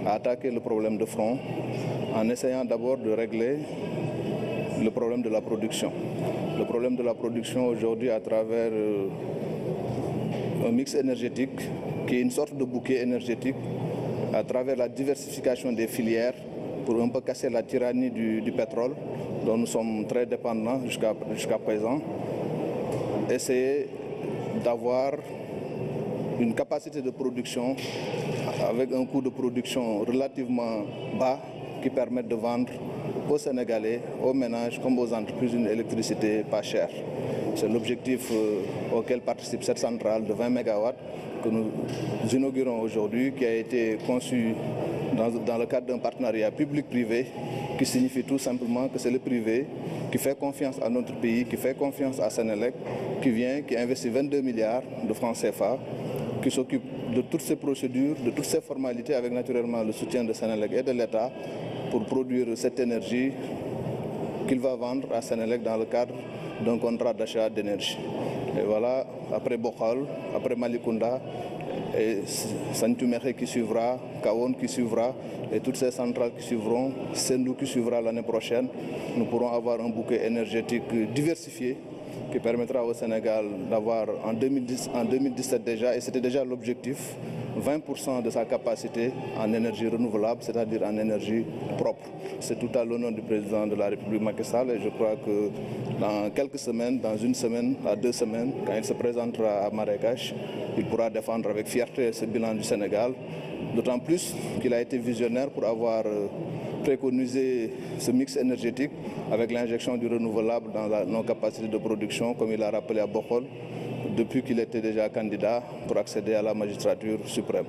a attaqué le problème de front en essayant d'abord de régler le problème de la production. Le problème de la production aujourd'hui à travers un mix énergétique qui est une sorte de bouquet énergétique à travers la diversification des filières pour un peu casser la tyrannie du pétrole dont nous sommes très dépendants jusqu'à présent. Essayer d'avoir une capacité de production avec un coût de production relativement bas qui permettent de vendre aux Sénégalais, aux ménages comme aux entreprises une électricité pas chère. C'est l'objectif auquel participe cette centrale de 20 MW que nous inaugurons aujourd'hui, qui a été conçue dans le cadre d'un partenariat public-privé, qui signifie tout simplement que c'est le privé qui fait confiance à notre pays, qui fait confiance à Sénélec, qui investit 22 milliards de francs CFA, qui s'occupe de toutes ces procédures, de toutes ces formalités, avec naturellement le soutien de Sénélec et de l'État pour produire cette énergie qu'il va vendre à Sénélec dans le cadre d'un contrat d'achat d'énergie. Et voilà, après Bokhol, après Malikounda, et Santumere qui suivra, Kaon qui suivra, et toutes ces centrales qui suivront, Sendou qui suivra l'année prochaine, nous pourrons avoir un bouquet énergétique diversifié qui permettra au Sénégal d'avoir en 2017 déjà, et c'était déjà l'objectif, 20% de sa capacité en énergie renouvelable, c'est-à-dire en énergie propre. C'est tout à l'honneur du président de la République Macky Sall, et je crois que dans quelques semaines, dans une semaine à 2 semaines, quand il se présentera à Marrakech, il pourra défendre avec fierté ce bilan du Sénégal, d'autant plus qu'il a été visionnaire pour avoir préconisé ce mix énergétique avec l'injection du renouvelable dans nos capacités de production, comme il a rappelé à Bokhol, depuis qu'il était déjà candidat pour accéder à la magistrature suprême.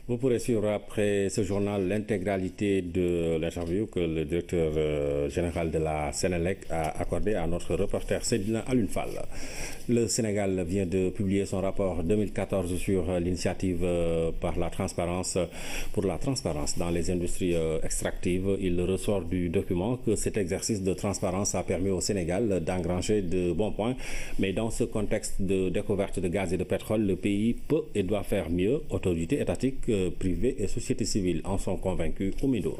Vous pourrez suivre après ce journal l'intégralité de l'interview que le directeur général de la Sénélec a accordé à notre reporter Seydina Alioune Fall. Le Sénégal vient de publier son rapport 2014 sur l'initiative pour la transparence dans les industries extractives. Il ressort du document que cet exercice de transparence a permis au Sénégal d'engranger de bons points. Mais dans ce contexte de découverte de gaz et de pétrole, le pays peut et doit faire mieux. Autorités étatiques, privées et sociétés civiles en sont convaincus au Médour.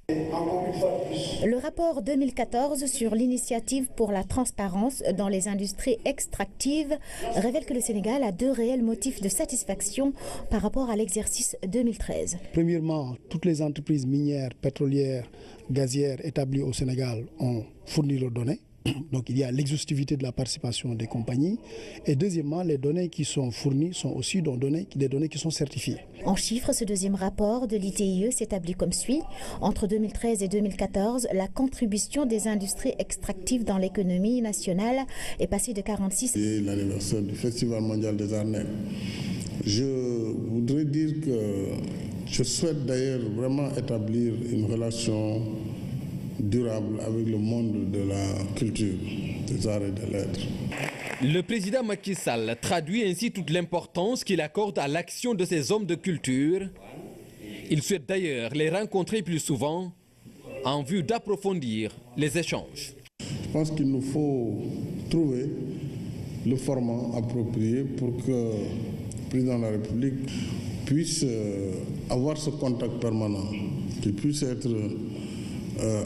Le rapport 2014 sur l'initiative pour la transparence dans les industries extractives révèle que le Sénégal a 2 réels motifs de satisfaction par rapport à l'exercice 2013. Premièrement, toutes les entreprises minières, pétrolières, gazières établies au Sénégal ont fourni leurs données. Donc il y a l'exhaustivité de la participation des compagnies. Et deuxièmement, les données qui sont fournies sont aussi des données qui sont certifiées. En chiffres, ce deuxième rapport de l'ITIE s'établit comme suit. Entre 2013 et 2014, la contribution des industries extractives dans l'économie nationale est passée de 46... L'anniversaire du Festival mondial des arts nègres Je voudrais dire que je souhaite d'ailleurs vraiment établir une relation durable avec le monde de la culture, des arts et des lettres. Le président Macky Sall traduit ainsi toute l'importance qu'il accorde à l'action de ces hommes de culture. Il souhaite d'ailleurs les rencontrer plus souvent en vue d'approfondir les échanges. Je pense qu'il nous faut trouver le format approprié pour que le président de la République puisse avoir ce contact permanent, qu'il puisse être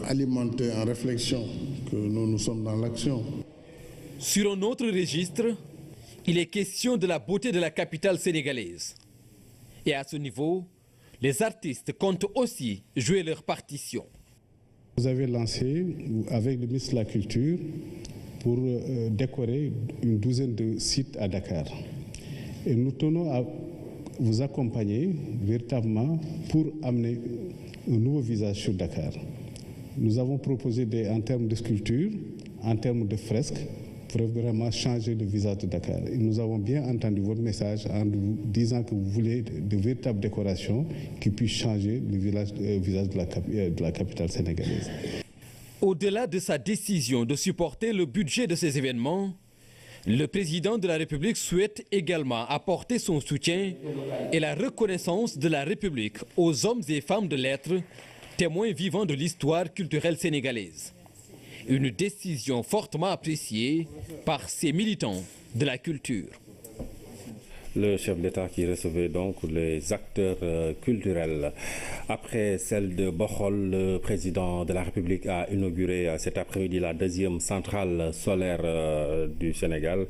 alimenté en réflexion, que nous sommes dans l'action. Sur un autre registre, il est question de la beauté de la capitale sénégalaise. Et à ce niveau, les artistes comptent aussi jouer leur partition. Vous avez lancé, avec le ministre de la Culture, pour décorer une douzaine de sites à Dakar. Et nous tenons à vous accompagner véritablement pour amener un nouveau visage sur Dakar. Nous avons proposé en termes de sculpture, en termes de fresques, pour vraiment changer le visage de Dakar. Et nous avons bien entendu votre message en vous disant que vous voulez de véritables décorations qui puissent changer le visage de la capitale sénégalaise. Au-delà de sa décision de supporter le budget de ces événements, le président de la République souhaite également apporter son soutien et la reconnaissance de la République aux hommes et femmes de lettres, témoins vivants de l'histoire culturelle sénégalaise. Une décision fortement appréciée par ces militants de la culture. Le chef d'État qui recevait donc les acteurs culturels. Après celle de Bokhol, le président de la République a inauguré cet après-midi la deuxième centrale solaire du Sénégal,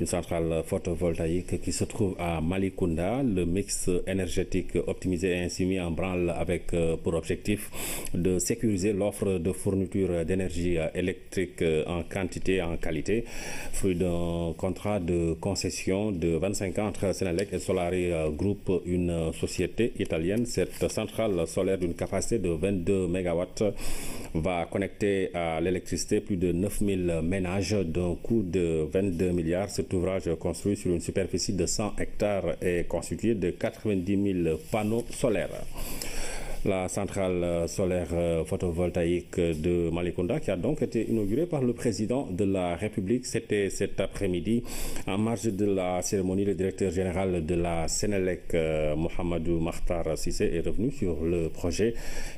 une centrale photovoltaïque qui se trouve à Malicounda. Le mix énergétique optimisé est ainsi mis en branle avec pour objectif de sécuriser l'offre de fourniture d'énergie électrique en quantité et en qualité, fruit d'un contrat de concession de 25 ans entre Senelec et Solari Group, une société italienne. Cette centrale solaire d'une capacité de 22 MW va connecter à l'électricité plus de 9000 ménages d'un coût de 22 milliards. Cet ouvrage construit sur une superficie de 100 hectares est constitué de 90 000 panneaux solaires. La centrale solaire photovoltaïque de Malicounda qui a donc été inaugurée par le président de la République. C'était cet après-midi. En marge de la cérémonie, le directeur général de la Senelec, Mohamedou Makhtar Cissé, est revenu sur le projet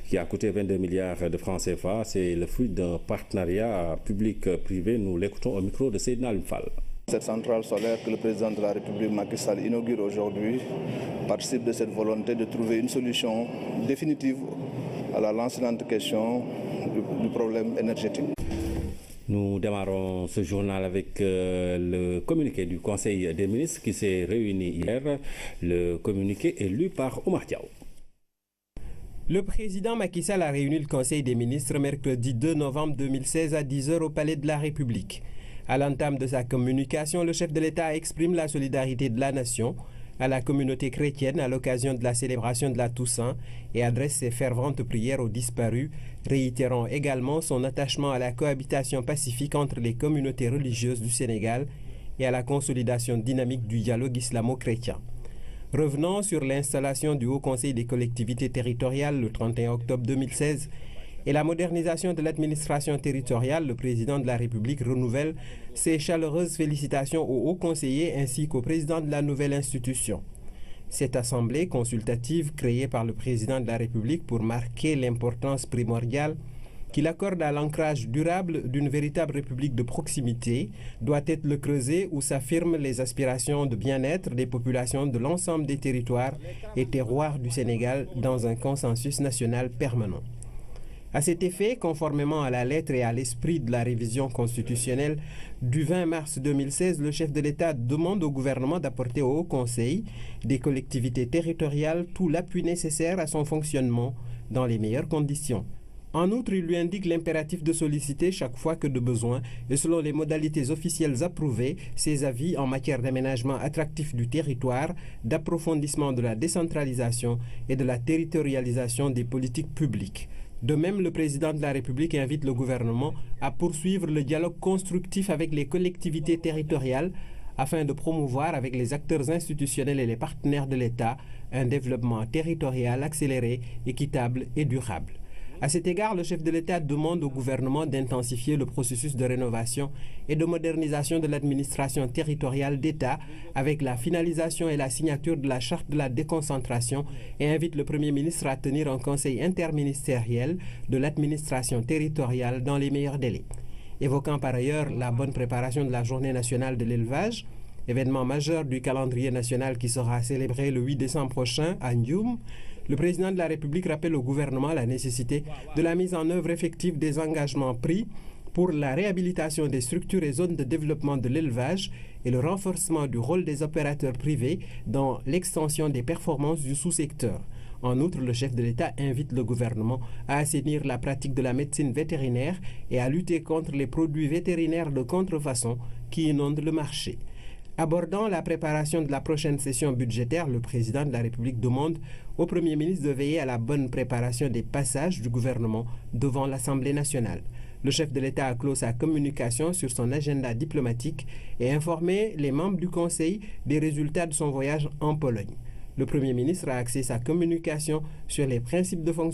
qui a coûté 22 milliards de francs CFA. C'est le fruit d'un partenariat public-privé. Nous l'écoutons au micro de Seydina Alfal. Cette centrale solaire que le président de la République Macky Sall inaugure aujourd'hui participe de cette volonté de trouver une solution définitive à la lancinante question du problème énergétique. Nous démarrons ce journal avec le communiqué du Conseil des ministres qui s'est réuni hier. Le communiqué est lu par Omar Diaw. Le président Macky Sall a réuni le Conseil des ministres mercredi 2 novembre 2016 à 10h au Palais de la République. À l'entame de sa communication, le chef de l'État exprime la solidarité de la nation à la communauté chrétienne à l'occasion de la célébration de la Toussaint et adresse ses ferventes prières aux disparus, réitérant également son attachement à la cohabitation pacifique entre les communautés religieuses du Sénégal et à la consolidation dynamique du dialogue islamo-chrétien. Revenant sur l'installation du Haut Conseil des collectivités territoriales le 31 octobre 2016, et la modernisation de l'administration territoriale, le président de la République renouvelle ses chaleureuses félicitations aux hauts conseillers ainsi qu'au président de la nouvelle institution. Cette assemblée consultative créée par le président de la République pour marquer l'importance primordiale qu'il accorde à l'ancrage durable d'une véritable République de proximité doit être le creuset où s'affirment les aspirations de bien-être des populations de l'ensemble des territoires et terroirs du Sénégal dans un consensus national permanent. À cet effet, conformément à la lettre et à l'esprit de la révision constitutionnelle du 20 mars 2016, le chef de l'État demande au gouvernement d'apporter au Haut Conseil des collectivités territoriales tout l'appui nécessaire à son fonctionnement dans les meilleures conditions. En outre, il lui indique l'impératif de solliciter chaque fois que de besoin et selon les modalités officielles approuvées, ses avis en matière d'aménagement attractif du territoire, d'approfondissement de la décentralisation et de la territorialisation des politiques publiques. De même, le président de la République invite le gouvernement à poursuivre le dialogue constructif avec les collectivités territoriales afin de promouvoir avec les acteurs institutionnels et les partenaires de l'État un développement territorial accéléré, équitable et durable. À cet égard, le chef de l'État demande au gouvernement d'intensifier le processus de rénovation et de modernisation de l'administration territoriale d'État avec la finalisation et la signature de la charte de la déconcentration et invite le Premier ministre à tenir un conseil interministériel de l'administration territoriale dans les meilleurs délais. Évoquant par ailleurs la bonne préparation de la Journée nationale de l'élevage, événement majeur du calendrier national qui sera célébré le 8 décembre prochain à Ndioum, le président de la République rappelle au gouvernement la nécessité de la mise en œuvre effective des engagements pris pour la réhabilitation des structures et zones de développement de l'élevage et le renforcement du rôle des opérateurs privés dans l'extension des performances du sous-secteur. En outre, le chef de l'État invite le gouvernement à assainir la pratique de la médecine vétérinaire et à lutter contre les produits vétérinaires de contrefaçon qui inondent le marché. Abordant la préparation de la prochaine session budgétaire, le président de la République demande au Premier ministre de veiller à la bonne préparation des passages du gouvernement devant l'Assemblée nationale. Le chef de l'État a clos sa communication sur son agenda diplomatique et informé les membres du Conseil des résultats de son voyage en Pologne. Le Premier ministre a axé sa communication sur les principes de fonctionnement